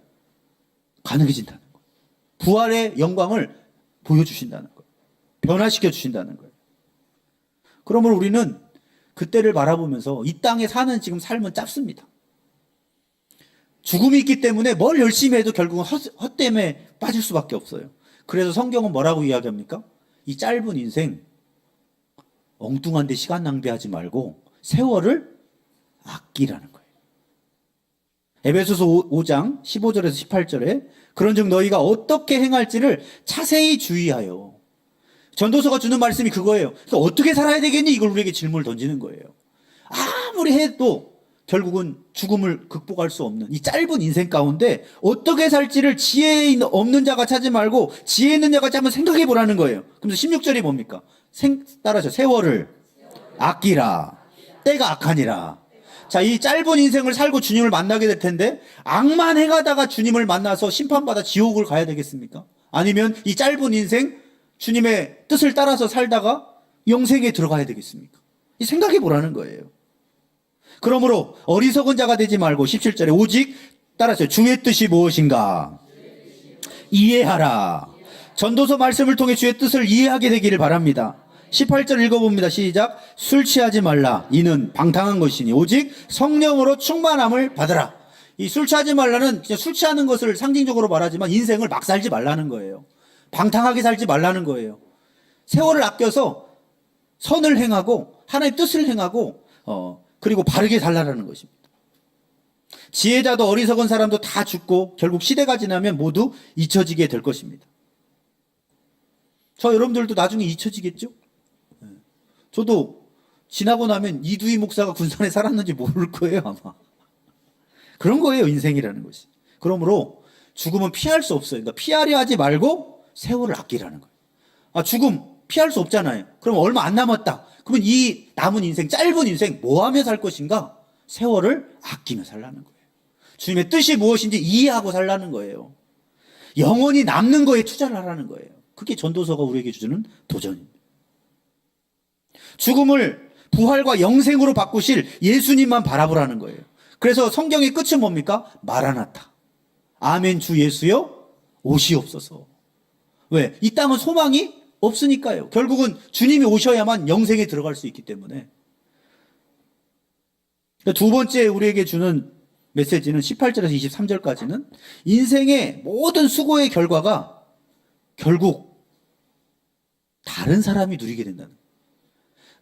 가능해진다는 거예요. 부활의 영광을 보여주신다는 거예요. 변화시켜 주신다는 거예요. 그러므로 우리는 그때를 바라보면서 이 땅에 사는 지금 삶은 짧습니다. 죽음이 있기 때문에 뭘 열심히 해도 결국은 헛됨에 빠질 수밖에 없어요. 그래서 성경은 뭐라고 이야기합니까? 이 짧은 인생 엉뚱한 데 시간 낭비하지 말고 세월을 아끼라는 거예요. 에베소서 5장 15절에서 18절에 그런즉 너희가 어떻게 행할지를 자세히 주의하여. 전도서가 주는 말씀이 그거예요. 그래서 어떻게 살아야 되겠니? 이걸 우리에게 질문을 던지는 거예요. 아무리 해도 결국은 죽음을 극복할 수 없는 이 짧은 인생 가운데 어떻게 살지를 지혜 없는 자가 찾지 말고 지혜 있는 자가 한번 생각해 보라는 거예요. 그래서 16절이 뭡니까? 따라서 세월을 아끼라. 때가 악하니라. 자, 이 짧은 인생을 살고 주님을 만나게 될 텐데 악만 행하다가 주님을 만나서 심판받아 지옥을 가야 되겠습니까? 아니면 이 짧은 인생 주님의 뜻을 따라서 살다가 영생에 들어가야 되겠습니까? 이 생각해 보라는 거예요. 그러므로 어리석은 자가 되지 말고 17절에 오직 따라서 주의 뜻이 무엇인가 이해하라. 전도서 말씀을 통해 주의 뜻을 이해하게 되기를 바랍니다. 18절 읽어봅니다. 시작. 술 취하지 말라. 이는 방탕한 것이니 오직 성령으로 충만함을 받으라. 이 술 취하지 말라는 술 취하는 것을 상징적으로 말하지만 인생을 막 살지 말라는 거예요. 방탕하게 살지 말라는 거예요. 세월을 아껴서 선을 행하고 하나님의 뜻을 행하고 그리고 바르게 살라라는 것입니다. 지혜자도 어리석은 사람도 다 죽고 결국 시대가 지나면 모두 잊혀지게 될 것입니다. 저 여러분들도 나중에 잊혀지겠죠? 저도 지나고 나면 이두희 목사가 군산에 살았는지 모를 거예요, 아마. 그런 거예요, 인생이라는 것이. 그러므로 죽음은 피할 수 없어요. 그러니까 피하려 하지 말고 세월을 아끼라는 거예요. 아, 죽음 피할 수 없잖아요. 그럼 얼마 안 남았다. 그러면 이 남은 인생, 짧은 인생 뭐 하며 살 것인가? 세월을 아끼며 살라는 거예요. 주님의 뜻이 무엇인지 이해하고 살라는 거예요. 영원히 남는 거에 투자를 하라는 거예요. 그게 전도서가 우리에게 주는 도전입니다. 죽음을 부활과 영생으로 바꾸실 예수님만 바라보라는 거예요. 그래서 성경의 끝은 뭡니까? 마라나타. 아멘 주 예수여 오시옵소서. 왜? 이 땅은 소망이 없으니까요. 결국은 주님이 오셔야만 영생에 들어갈 수 있기 때문에. 두 번째 우리에게 주는 메시지는 18절에서 23절까지는 인생의 모든 수고의 결과가 결국 다른 사람이 누리게 된다는 거예요.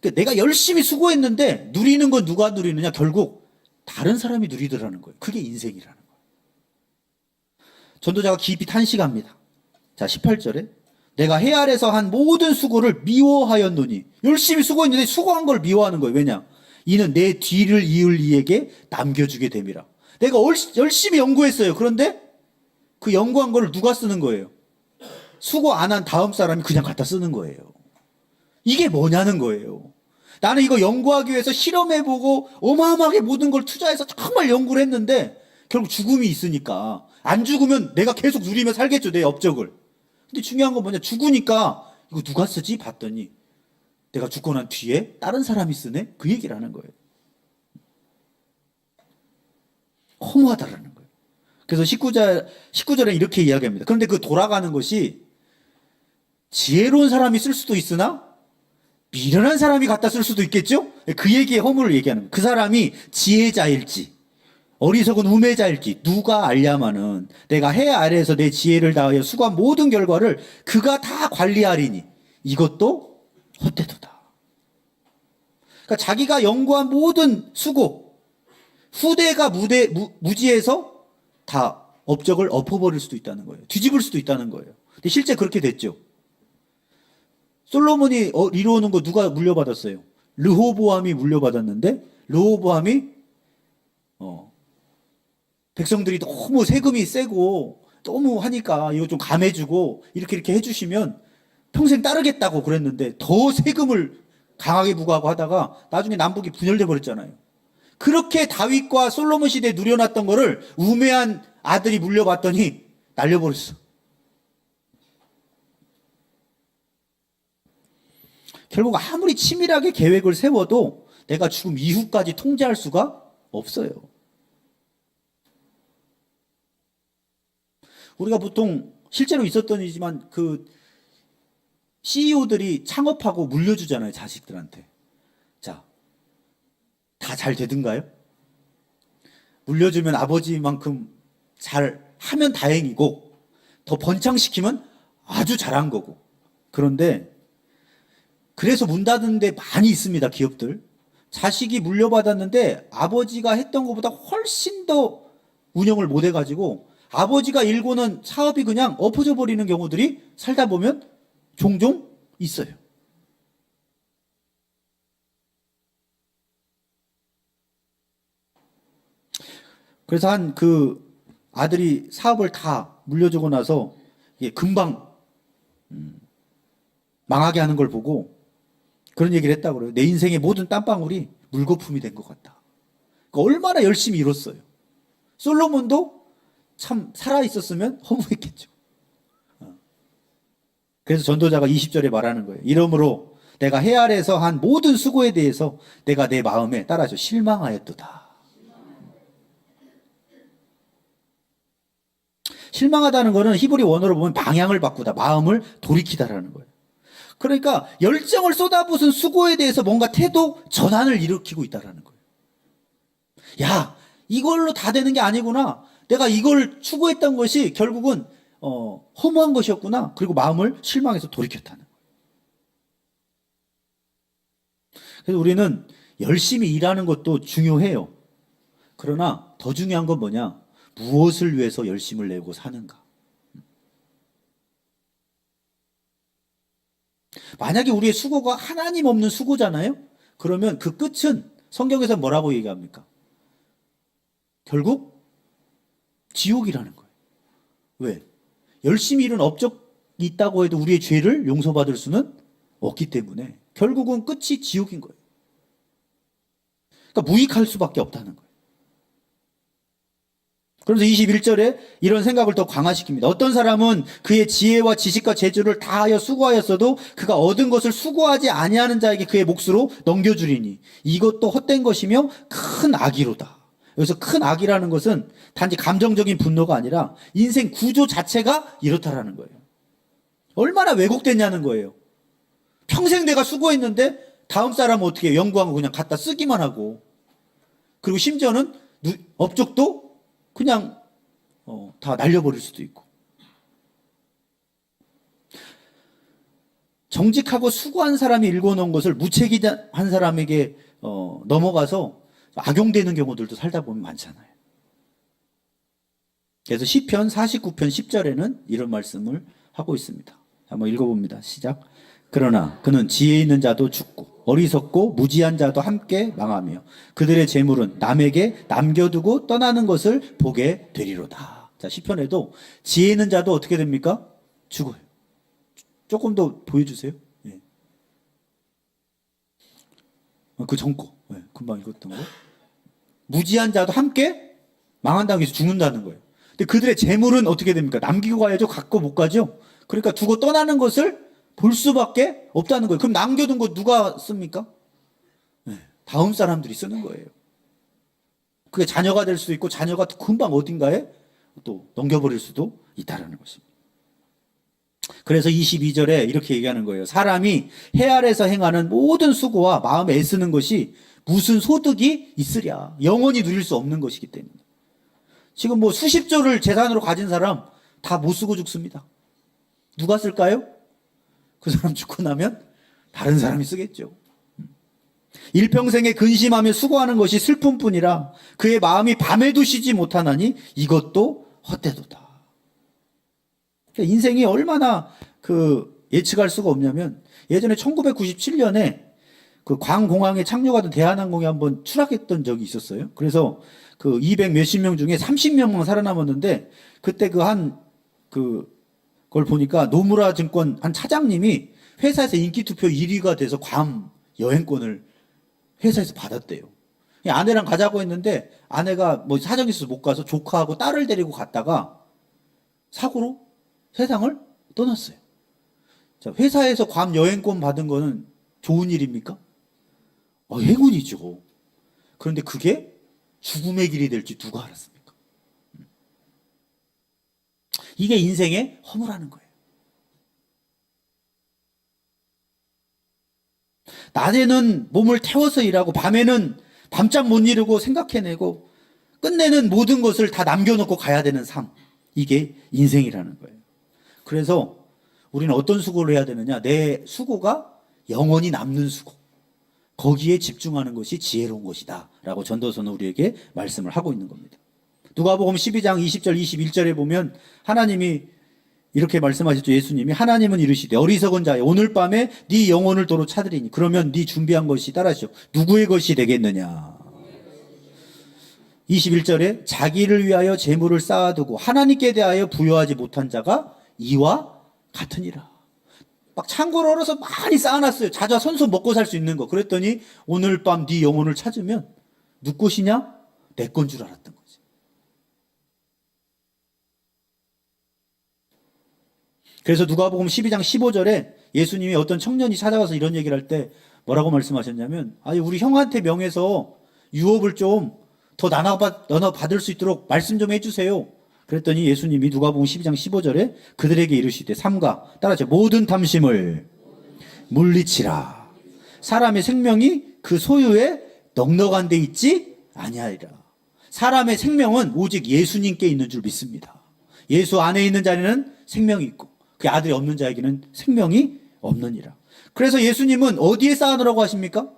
그러니까 내가 열심히 수고했는데 누리는 건 누가 누리느냐? 결국 다른 사람이 누리더라는 거예요. 그게 인생이라는 거예요. 전도자가 깊이 탄식합니다. 자, 18절에 내가 해 아래서 한 모든 수고를 미워하였노니. 열심히 수고했는데 수고한 걸 미워하는 거예요. 왜냐? 이는 내 뒤를 이을 이에게 남겨주게 됨이라. 내가 열심히 연구했어요. 그런데 그 연구한 걸 누가 쓰는 거예요? 수고 안 한 다음 사람이 그냥 갖다 쓰는 거예요. 이게 뭐냐는 거예요. 나는 이거 연구하기 위해서 실험해보고 어마어마하게 모든 걸 투자해서 정말 연구를 했는데 결국 죽음이 있으니까 안 죽으면 내가 계속 누리며 살겠죠. 내 업적을. 근데 중요한 건 뭐냐? 죽으니까 이거 누가 쓰지? 봤더니 내가 죽고 난 뒤에 다른 사람이 쓰네? 그 얘기를 하는 거예요. 허무하다라는 거예요. 그래서 19절에 이렇게 이야기합니다. 그런데 그 돌아가는 것이 지혜로운 사람이 쓸 수도 있으나 미련한 사람이 갖다 쓸 수도 있겠죠? 그 얘기의 허물을 얘기하는 거예요. 그 사람이 지혜자일지 어리석은 우매자일지 누가 알냐마는 내가 해 아래에서 내 지혜를 다하여 수고한 모든 결과를 그가 다 관리하리니 이것도 헛되도다. 그러니까 자기가 연구한 모든 수고 후대가 무지해서 다 업적을 엎어버릴 수도 있다는 거예요. 뒤집을 수도 있다는 거예요. 근데 실제 그렇게 됐죠. 솔로몬이 이루어놓은 거 누가 물려받았어요? 르호보암이 물려받았는데 르호보암이 백성들이 너무 세금이 세고 너무 하니까 이거 좀 감해주고 이렇게 해주시면 평생 따르겠다고 그랬는데 더 세금을 강하게 부과하고 하다가 나중에 남북이 분열돼 버렸잖아요. 그렇게 다윗과 솔로몬 시대에 누려놨던 거를 우매한 아들이 물려받더니 날려버렸어. 결국 아무리 치밀하게 계획을 세워도 내가 죽음 이후까지 통제할 수가 없어요. 우리가 보통 실제로 있었던 일이지만 그 CEO들이 창업하고 물려주잖아요, 자식들한테. 자, 다 잘 되든가요? 물려주면 아버지만큼 잘 하면 다행이고 더 번창시키면 아주 잘한 거고. 그런데 그래서 문 닫은 데 많이 있습니다, 기업들. 자식이 물려받았는데 아버지가 했던 것보다 훨씬 더 운영을 못 해가지고 아버지가 일고는 사업이 그냥 엎어져 버리는 경우들이 살다 보면 종종 있어요. 그래서 한 그 아들이 사업을 다 물려주고 나서 이게 금방 망하게 하는 걸 보고 그런 얘기를 했다고 그래요. 내 인생의 모든 땀방울이 물거품이 된 것 같다. 그러니까 얼마나 열심히 일었어요. 솔로몬도 참 살아있었으면 허무했겠죠. 그래서 전도자가 20절에 말하는 거예요. 이러므로 내가 해 아래에서 한 모든 수고에 대해서 내가 내 마음에 따라서 실망하였도다. 실망하다는 거는 히브리 원어로 보면 방향을 바꾸다, 마음을 돌이키다라는 거예요. 그러니까 열정을 쏟아붓은 수고에 대해서 뭔가 태도 전환을 일으키고 있다라는 거예요. 야, 이걸로 다 되는 게 아니구나. 내가 이걸 추구했던 것이 결국은 허무한 것이었구나. 그리고 마음을 실망해서 돌이켰다는 거예요. 그래서 우리는 열심히 일하는 것도 중요해요. 그러나 더 중요한 건 뭐냐? 무엇을 위해서 열심을 내고 사는가? 만약에 우리의 수고가 하나님 없는 수고잖아요? 그러면 그 끝은 성경에서 뭐라고 얘기합니까? 결국 지옥이라는 거예요. 왜? 열심히 일은 업적이 있다고 해도 우리의 죄를 용서받을 수는 없기 때문에 결국은 끝이 지옥인 거예요. 그러니까 무익할 수밖에 없다는 거예요. 그래서 21절에 이런 생각을 더 강화시킵니다. 어떤 사람은 그의 지혜와 지식과 재주를 다하여 수고하였어도 그가 얻은 것을 수고하지 아니하는 자에게 그의 몫으로 넘겨주리니 이것도 헛된 것이며 큰 악이로다. 여기서 큰 악이라는 것은 단지 감정적인 분노가 아니라 인생 구조 자체가 이렇다라는 거예요. 얼마나 왜곡됐냐는 거예요. 평생 내가 수고했는데 다음 사람은 어떻게 연구한 거 그냥 갖다 쓰기만 하고, 그리고 심지어는 업적도 그냥 다 날려버릴 수도 있고. 정직하고 수고한 사람이 읽어놓은 것을 무책임한 사람에게 넘어가서 악용되는 경우들도 살다 보면 많잖아요. 그래서 시편 49편 10절에는 이런 말씀을 하고 있습니다. 한번 읽어봅니다. 시작. 그러나 그는 지혜 있는 자도 죽고 어리석고 무지한 자도 함께 망하며 그들의 재물은 남에게 남겨두고 떠나는 것을 보게 되리로다. 자, 시편에도 지혜 있는 자도 어떻게 됩니까? 죽어요. 조금 더 보여주세요. 예. 그 전거, 예, 금방 읽었던 거. 무지한 자도 함께 망한다고 해서 죽는다는 거예요. 근데 그들의 재물은 어떻게 됩니까? 남기고 가야죠. 갖고 못 가죠. 그러니까 두고 떠나는 것을 볼 수밖에 없다는 거예요. 그럼 남겨둔 거 누가 씁니까? 네, 다음 사람들이 쓰는 거예요. 그게 자녀가 될 수도 있고 자녀가 금방 어딘가에 또 넘겨버릴 수도 있다는 것입니다. 그래서 22절에 이렇게 얘기하는 거예요. 사람이 해 아래서 행하는 모든 수고와 마음에 애쓰는 것이 무슨 소득이 있으랴. 영원히 누릴 수 없는 것이기 때문에. 지금 뭐 수십조를 재산으로 가진 사람 다 못 쓰고 죽습니다. 누가 쓸까요? 그 사람 죽고 나면 다른 사람이 쓰겠죠. 일평생에 근심하며 수고하는 것이 슬픔뿐이라 그의 마음이 밤에도 쉬지 못하나니 이것도 헛되도다. 그러니까 인생이 얼마나 예측할 수가 없냐면, 예전에 1997년에 그 광공항에 착륙하던 대한항공이 한번 추락했던 적이 있었어요. 그래서 그 200 몇십 명 중에 30명만 살아남았는데, 그때 그걸 보니까 노무라 증권 한 차장님이 회사에서 인기투표 1위가 돼서 괌 여행권을 회사에서 받았대요. 아내랑 가자고 했는데 아내가 뭐 사정이 있어서 못 가서 조카하고 딸을 데리고 갔다가 사고로 세상을 떠났어요. 자, 회사에서 괌 여행권 받은 거는 좋은 일입니까? 행운이죠. 그런데 그게 죽음의 길이 될지 누가 알았습니까? 이게 인생의 허무라는 거예요. 낮에는 몸을 태워서 일하고 밤에는 밤잠 못 이루고 생각해내고 끝내는 모든 것을 다 남겨놓고 가야 되는 삶. 이게 인생이라는 거예요. 그래서 우리는 어떤 수고를 해야 되느냐? 내 수고가 영원히 남는 수고. 거기에 집중하는 것이 지혜로운 것이다 라고 전도서는 우리에게 말씀을 하고 있는 겁니다. 누가복음 12장 20절 21절에 보면 하나님이 이렇게 말씀하셨죠. 예수님이 하나님은 이르시되 어리석은 자여 오늘 밤에 네 영혼을 도로 찾으리니 그러면 네 준비한 것이 따라시오. 누구의 것이 되겠느냐. 21절에 자기를 위하여 재물을 쌓아두고 하나님께 대하여 부여하지 못한 자가 이와 같으니라. 막 창고를 얼어서 많이 쌓아놨어요. 자자손손 먹고 살 수 있는 거. 그랬더니 오늘 밤 네 영혼을 찾으면 누구 것이냐? 내 건 줄 알았던 거지. 그래서 누가복음 12장 15절에 예수님이 어떤 청년이 찾아가서 이런 얘기를 할 때 뭐라고 말씀하셨냐면, 아니 우리 형한테 명해서 유업을 좀 더 나눠 받을 수 있도록 말씀 좀 해주세요. 그랬더니 예수님이 누가복음 12장 15절에 그들에게 이르시되 삼가 따라서 모든 탐심을 물리치라. 사람의 생명이 그 소유에 넉넉한 데 있지 아니하리라. 사람의 생명은 오직 예수님께 있는 줄 믿습니다. 예수 안에 있는 자에는 생명이 있고 그 아들이 없는 자에게는 생명이 없느니라. 그래서 예수님은 어디에 쌓아놓으라고 하십니까?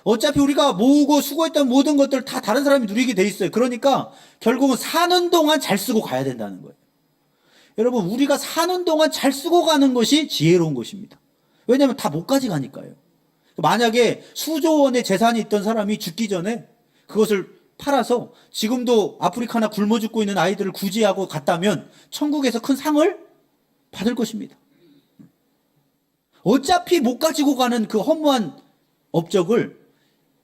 어차피 우리가 모으고 수고했던 모든 것들 다 다른 사람이 누리게 돼 있어요. 그러니까 결국은 사는 동안 잘 쓰고 가야 된다는 거예요. 여러분, 우리가 사는 동안 잘 쓰고 가는 것이 지혜로운 것입니다. 왜냐하면 다 못 가져가니까요. 만약에 수조 원의 재산이 있던 사람이 죽기 전에 그것을 팔아서 지금도 아프리카나 굶어 죽고 있는 아이들을 구제하고 갔다면 천국에서 큰 상을 받을 것입니다. 어차피 못 가지고 가는 그 허무한 업적을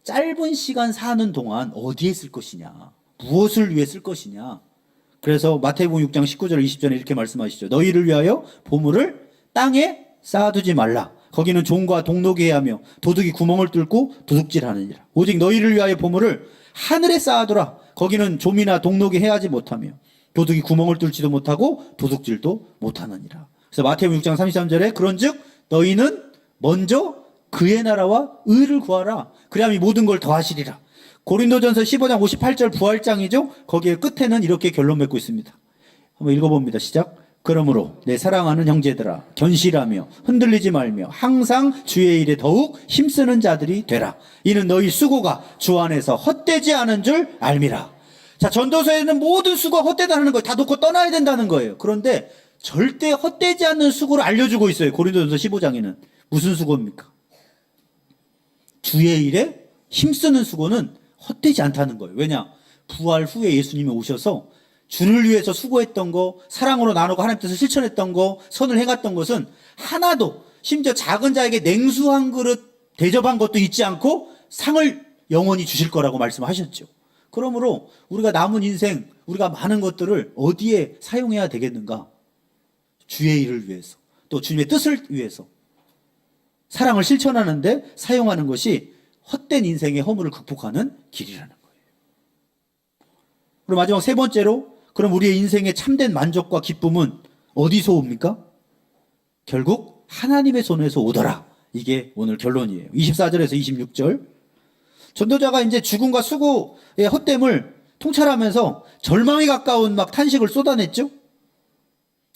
짧은 시간 사는 동안 어디에 쓸 것이냐. 무엇을 위해 쓸 것이냐. 그래서 마태복음 6장 19절 20절에 이렇게 말씀하시죠. 너희를 위하여 보물을 땅에 쌓아두지 말라. 거기는 종과 동록이 해하며 도둑이 구멍을 뚫고 도둑질하느니라. 오직 너희를 위하여 보물을 하늘에 쌓아두라. 거기는 좀이나 동록이 해하지 못하며 도둑이 구멍을 뚫지도 못하고 도둑질도 못하느니라. 그래서 마태복음 6장 33절에 그런즉 너희는 먼저 그의 나라와 의를 구하라. 그리하면 이 모든 걸 더하시리라. 고린도전서 15장 58절 부활장이죠. 거기에 끝에는 이렇게 결론 맺고 있습니다. 한번 읽어봅니다. 시작. 그러므로 내 사랑하는 형제들아 견실하며 흔들리지 말며 항상 주의 일에 더욱 힘쓰는 자들이 되라. 이는 너희 수고가 주 안에서 헛되지 않은 줄 알미라. 자, 전도서에는 모든 수고가 헛되다는 거예요. 다 놓고 떠나야 된다는 거예요. 그런데 절대 헛되지 않는 수고를 알려주고 있어요. 고린도전서 15장에는. 무슨 수고입니까? 주의 일에 힘쓰는 수고는 헛되지 않다는 거예요. 왜냐? 부활 후에 예수님이 오셔서 주를 위해서 수고했던 거, 사랑으로 나누고 하나님 뜻을 실천했던 거, 선을 행했던 것은 하나도, 심지어 작은 자에게 냉수 한 그릇 대접한 것도 잊지 않고 상을 영원히 주실 거라고 말씀하셨죠. 그러므로 우리가 남은 인생, 우리가 많은 것들을 어디에 사용해야 되겠는가? 주의 일을 위해서, 또 주님의 뜻을 위해서 사랑을 실천하는데 사용하는 것이 헛된 인생의 허물을 극복하는 길이라는 거예요. 그리고 마지막 세 번째로, 그럼 우리의 인생의 참된 만족과 기쁨은 어디서 옵니까? 결국 하나님의 손에서 오더라. 이게 오늘 결론이에요. 24절에서 26절. 전도자가 이제 죽음과 수고의 헛됨을 통찰하면서 절망에 가까운 막 탄식을 쏟아냈죠.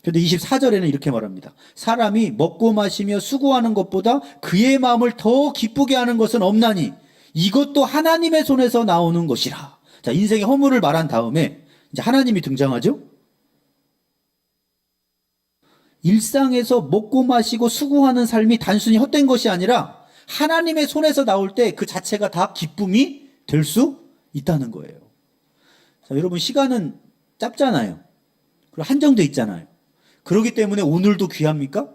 그런데 24절에는 이렇게 말합니다. 사람이 먹고 마시며 수고하는 것보다 그의 마음을 더 기쁘게 하는 것은 없나니 이것도 하나님의 손에서 나오는 것이라. 자, 인생의 허물을 말한 다음에 이제 하나님이 등장하죠. 일상에서 먹고 마시고 수고하는 삶이 단순히 헛된 것이 아니라 하나님의 손에서 나올 때 그 자체가 다 기쁨이 될 수 있다는 거예요. 자, 여러분 시간은 짧잖아요. 그리고 한정돼 있잖아요. 그렇기 때문에 오늘도 귀합니까?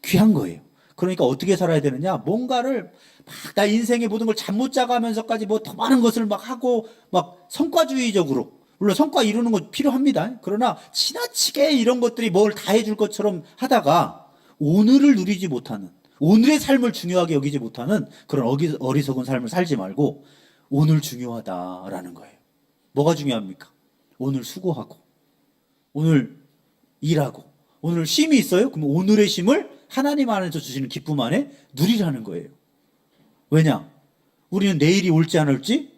귀한 거예요. 그러니까 어떻게 살아야 되느냐? 뭔가를 막 나 인생의 모든 걸 잠 못 자가면서까지 뭐 더 많은 것을 막 하고 막 성과주의적으로, 물론 성과 이루는 건 필요합니다. 그러나 지나치게 이런 것들이 뭘 다 해줄 것처럼 하다가 오늘을 누리지 못하는, 오늘의 삶을 중요하게 여기지 못하는 그런 어리석은 삶을 살지 말고 오늘 중요하다라는 거예요. 뭐가 중요합니까? 오늘 수고하고, 오늘 일하고, 오늘 쉼이 있어요? 그럼 오늘의 쉼을 하나님 안에서 주시는 기쁨 안에 누리라는 거예요. 왜냐? 우리는 내일이 올지 안 올지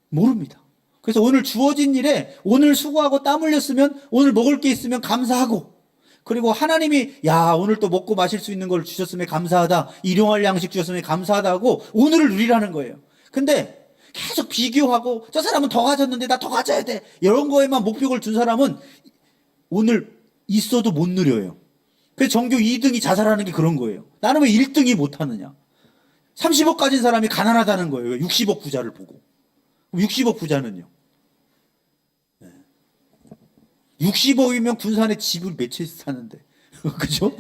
모릅니다. 그래서 오늘 주어진 일에 오늘 수고하고 땀 흘렸으면 오늘 먹을 게 있으면 감사하고, 그리고 하나님이 야 오늘 또 먹고 마실 수 있는 걸 주셨음에 감사하다, 일용할 양식 주셨음에 감사하다 하고 오늘을 누리라는 거예요. 근데 계속 비교하고 저 사람은 더 가졌는데 나 더 가져야 돼, 이런 거에만 목표를 둔 사람은 오늘 있어도 못 누려요. 그래서 전교 2등이 자살하는 게 그런 거예요. 나는 왜 1등이 못하느냐. 30억 가진 사람이 가난하다는 거예요. 60억 부자를 보고. 60억 부자는요. 60억이면 군산에 집을 몇 채 사는데. 그죠?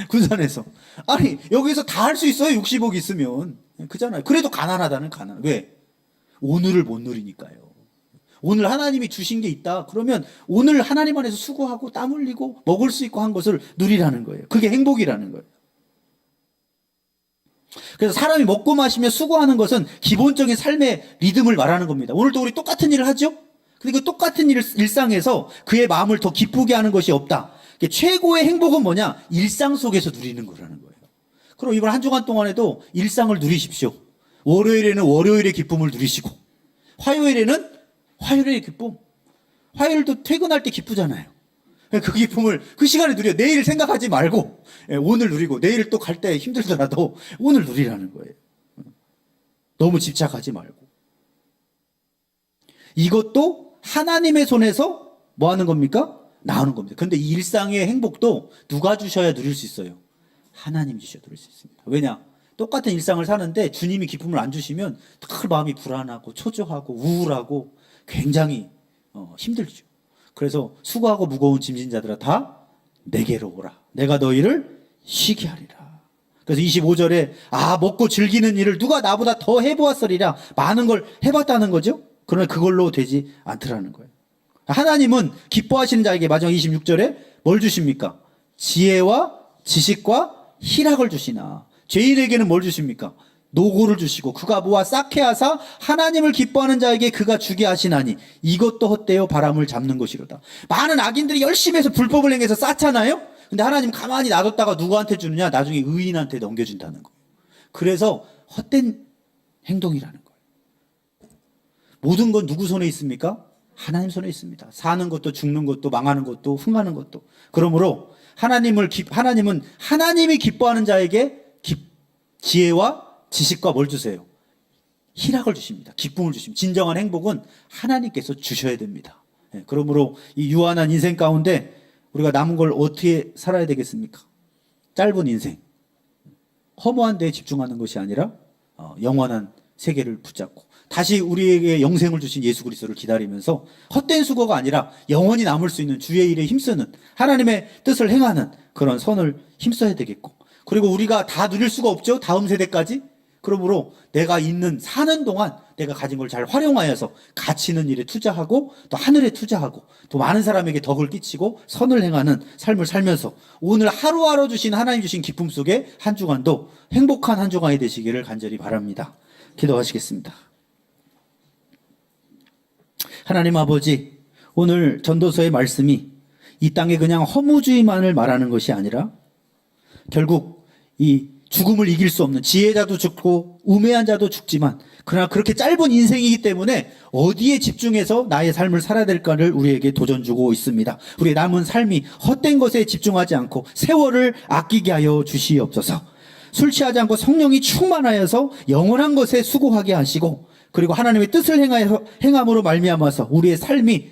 군산에서. 아니, 여기서 다 할 수 있어요. 60억 있으면. 그잖아요. 그래도 가난하다는 가난. 왜? 오늘을 못 누리니까요. 오늘 하나님이 주신 게 있다. 그러면 오늘 하나님 안에서 수고하고 땀 흘리고 먹을 수 있고 한 것을 누리라는 거예요. 그게 행복이라는 거예요. 그래서 사람이 먹고 마시며 수고하는 것은 기본적인 삶의 리듬을 말하는 겁니다. 오늘도 우리 똑같은 일을 하죠? 그리고 똑같은 일상에서 그의 마음을 더 기쁘게 하는 것이 없다. 최고의 행복은 뭐냐? 일상 속에서 누리는 거라는 거예요. 그럼 이번 한 주간 동안에도 일상을 누리십시오. 월요일에는 월요일의 기쁨을 누리시고, 화요일에는 화요일의 기쁨. 화요일도 퇴근할 때 기쁘잖아요. 그 기쁨을 그 시간에 누려. 내일 생각하지 말고 오늘 누리고, 내일 또 갈 때 힘들더라도 오늘 누리라는 거예요. 너무 집착하지 말고. 이것도 하나님의 손에서 뭐 하는 겁니까? 나오는 겁니다. 그런데 이 일상의 행복도 누가 주셔야 누릴 수 있어요? 하나님 주셔야 누릴 수 있습니다. 왜냐? 똑같은 일상을 사는데 주님이 기쁨을 안 주시면 늘 마음이 불안하고 초조하고 우울하고 굉장히 힘들죠. 그래서 수고하고 무거운 짐진 자들아 다 내게로 오라. 내가 너희를 쉬게 하리라. 그래서 25절에 먹고 즐기는 일을 누가 나보다 더 해보았으리라. 많은 걸 해봤다는 거죠. 그러나 그걸로 되지 않더라는 거예요. 하나님은 기뻐하시는 자에게 마지막 26절에 뭘 주십니까? 지혜와 지식과 희락을 주시나. 죄인에게는 뭘 주십니까? 노고를 주시고 그가 모아 쌓게 하사 하나님을 기뻐하는 자에게 그가 주게 하시나니 이것도 헛되어 바람을 잡는 것이로다. 많은 악인들이 열심히 해서 불법을 행해서 쌓잖아요. 근데 하나님 가만히 놔뒀다가 누구한테 주느냐? 나중에 의인한테 넘겨준다는 거예요. 그래서 헛된 행동이라는 거예요. 모든 건 누구 손에 있습니까? 하나님 손에 있습니다. 사는 것도 죽는 것도 망하는 것도 흥하는 것도. 그러므로 하나님은 하나님이 기뻐하는 자에게 지혜와 지식과 뭘 주세요? 희락을 주십니다. 기쁨을 주십니다. 진정한 행복은 하나님께서 주셔야 됩니다. 그러므로 이 유한한 인생 가운데 우리가 남은 걸 어떻게 살아야 되겠습니까? 짧은 인생, 허무한 데에 집중하는 것이 아니라 영원한 세계를 붙잡고 다시 우리에게 영생을 주신 예수 그리스도를 기다리면서 헛된 수고가 아니라 영원히 남을 수 있는 주의 일에 힘쓰는 하나님의 뜻을 행하는 그런 선을 힘써야 되겠고, 그리고 우리가 다 누릴 수가 없죠. 다음 세대까지. 그러므로 내가 사는 동안 내가 가진 걸 잘 활용하여서 가치 있는 일에 투자하고 또 하늘에 투자하고 또 많은 사람에게 덕을 끼치고 선을 행하는 삶을 살면서 오늘 하루하루 주신 하나님 주신 기쁨 속에 한 주간도 행복한 한 주간이 되시기를 간절히 바랍니다. 기도하시겠습니다. 하나님 아버지, 오늘 전도서의 말씀이 이 땅에 그냥 허무주의만을 말하는 것이 아니라 결국 이 죽음을 이길 수 없는 지혜자도 죽고 우매한 자도 죽지만 그러나 그렇게 짧은 인생이기 때문에 어디에 집중해서 나의 삶을 살아야 될까를 우리에게 도전 주고 있습니다. 우리의 남은 삶이 헛된 것에 집중하지 않고 세월을 아끼게 하여 주시옵소서. 술 취하지 않고 성령이 충만하여서 영원한 것에 수고하게 하시고, 그리고 하나님의 뜻을 행함으로 말미암아서 우리의 삶이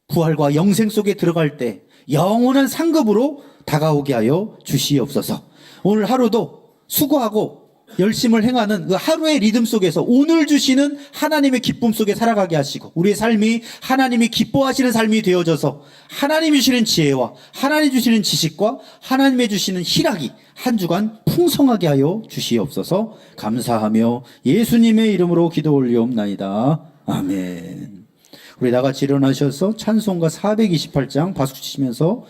부활과 영생 속에 들어갈 때 영원한 상급으로 다가오게 하여 주시옵소서. 오늘 하루도 수고하고 열심을 행하는 그 하루의 리듬 속에서 오늘 주시는 하나님의 기쁨 속에 살아가게 하시고, 우리의 삶이 하나님이 기뻐하시는 삶이 되어져서 하나님이 주시는 지혜와 하나님 주시는 지식과 하나님의 주시는 희락이 한 주간 풍성하게 하여 주시옵소서. 감사하며 예수님의 이름으로 기도 올리옵나이다. 아멘. 우리 다같이 일어나셔서 찬송가 428장 박수 치시면서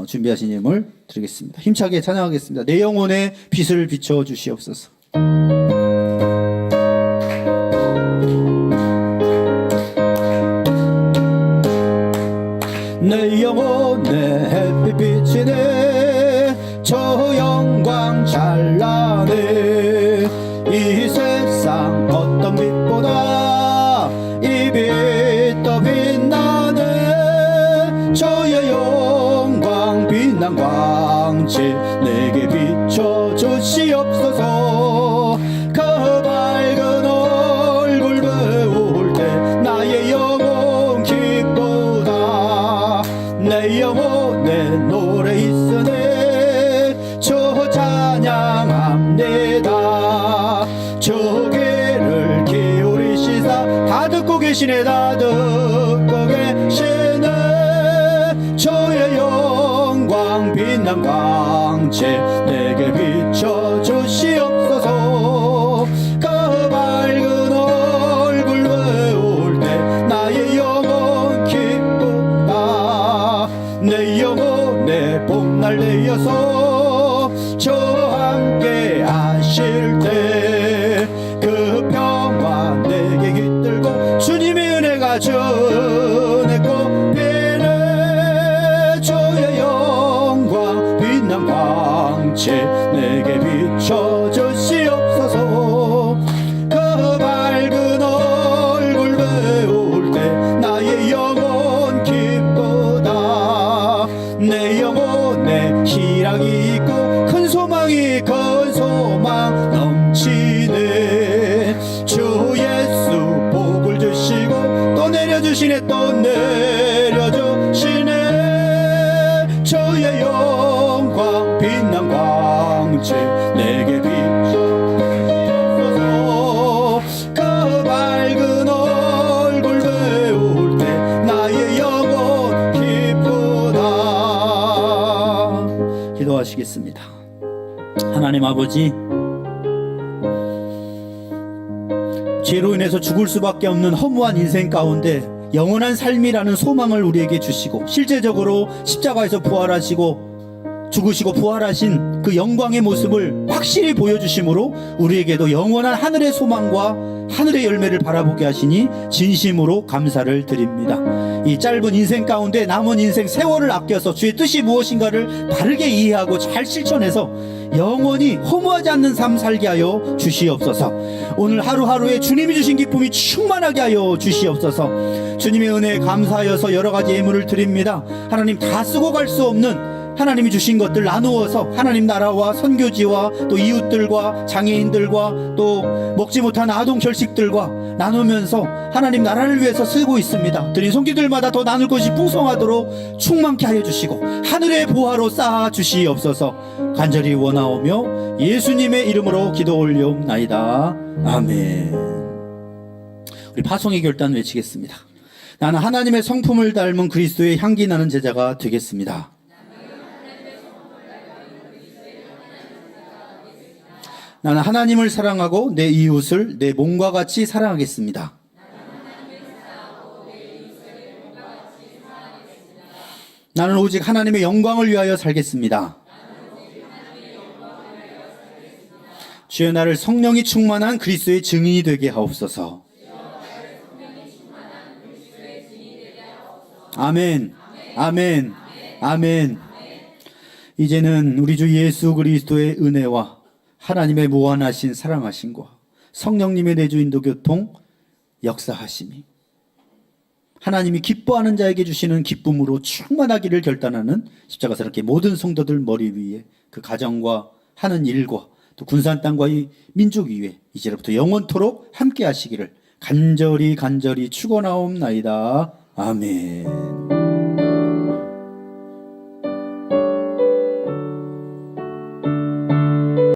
준비하신 예물 드리겠습니다. 힘차게 찬양하겠습니다. 내 영혼에 빛을 비춰 주시옵소서. 내 영혼에 햇빛 비치네, 저 영광 찬란해. 이 세상 어떤 빛보다 이 빛 더 빛나네. 저의 영광 빛난 광채 내게 비춰 주시옵소서. 그 밝은 얼굴 배울 때 나의 영혼 기쁘다. 내 영혼에 노래 있으네, 저 찬양합니다. 저 귀를 기울이시사 다 듣고 계시네, 다 듣고 계시네. 저의 영광 빛난 광채 내게 비춰 주시옵소서. 그 밝은 얼굴 배울 때 나의 영혼 기쁘다. 내 영혼에 봄날 내어서 저 함께 하실 때 그 평화 내게 깃들고 주님의 은혜가 전에 꽃피네. 저의 영광 빛난 광채 내게 비춰 주시옵소서. 그 밝은 얼굴 배울 때 나의 영혼 기쁘다. 내 영혼에 희락이 있고 큰 소망이 큰 소망 넘치네. 주 예수 복을 주시고 또 내려주시네, 또 내려주시네. 저의 영광 빛난 광채 내게 비춰주소서. 그 밝은 얼굴 배울 때 나의 영혼 기쁘다. 기도하시겠습니다. 하나님 아버지, 죄로 인해서 죽을 수밖에 없는 허무한 인생 가운데 영원한 삶이라는 소망을 우리에게 주시고, 실제적으로 십자가에서 부활하시고 죽으시고 부활하신 그 영광의 모습을 확실히 보여주심으로 우리에게도 영원한 하늘의 소망과 하늘의 열매를 바라보게 하시니 진심으로 감사를 드립니다. 이 짧은 인생 가운데 남은 인생 세월을 아껴서 주의 뜻이 무엇인가를 바르게 이해하고 잘 실천해서 영원히 허무하지 않는 삶 살게 하여 주시옵소서. 오늘 하루하루에 주님이 주신 기쁨이 충만하게 하여 주시옵소서. 주님의 은혜에 감사하여서 여러 가지 예물을 드립니다. 하나님, 다 쓰고 갈 수 없는 하나님이 주신 것들 나누어서 하나님 나라와 선교지와 또 이웃들과 장애인들과 또 먹지 못한 아동 결식들과 나누면서 하나님 나라를 위해서 쓰고 있습니다. 드린 손길들마다 더 나눌 것이 풍성하도록 충만케 하여 주시고 하늘의 보화로 쌓아 주시옵소서. 간절히 원하오며 예수님의 이름으로 기도 올려옵나이다. 아멘. 우리 파송의 결단 외치겠습니다. 나는 하나님의 성품을 닮은 그리스도의 향기 나는 제자가 되겠습니다. 나는 하나님을 사랑하고 내 이웃을 내 몸과 같이 사랑하겠습니다. 나는 오직 하나님의 영광을 위하여 살겠습니다. 주여, 나를 성령이 충만한 그리스도의 증인이 되게 하옵소서. 아멘, 아멘, 아멘. 이제는 우리 주 예수 그리스도의 은혜와 하나님의 무한하신 사랑하심과 성령님의 내주 인도 교통 역사하심이 하나님이 기뻐하는 자에게 주시는 기쁨으로 충만하기를 결단하는 십자가스럽게 모든 성도들 머리 위에 그 가정과 하는 일과 또 군산 땅과 이 민족 위에 이제부터 영원토록 함께 하시기를 간절히 축원하옵나이다. 아멘.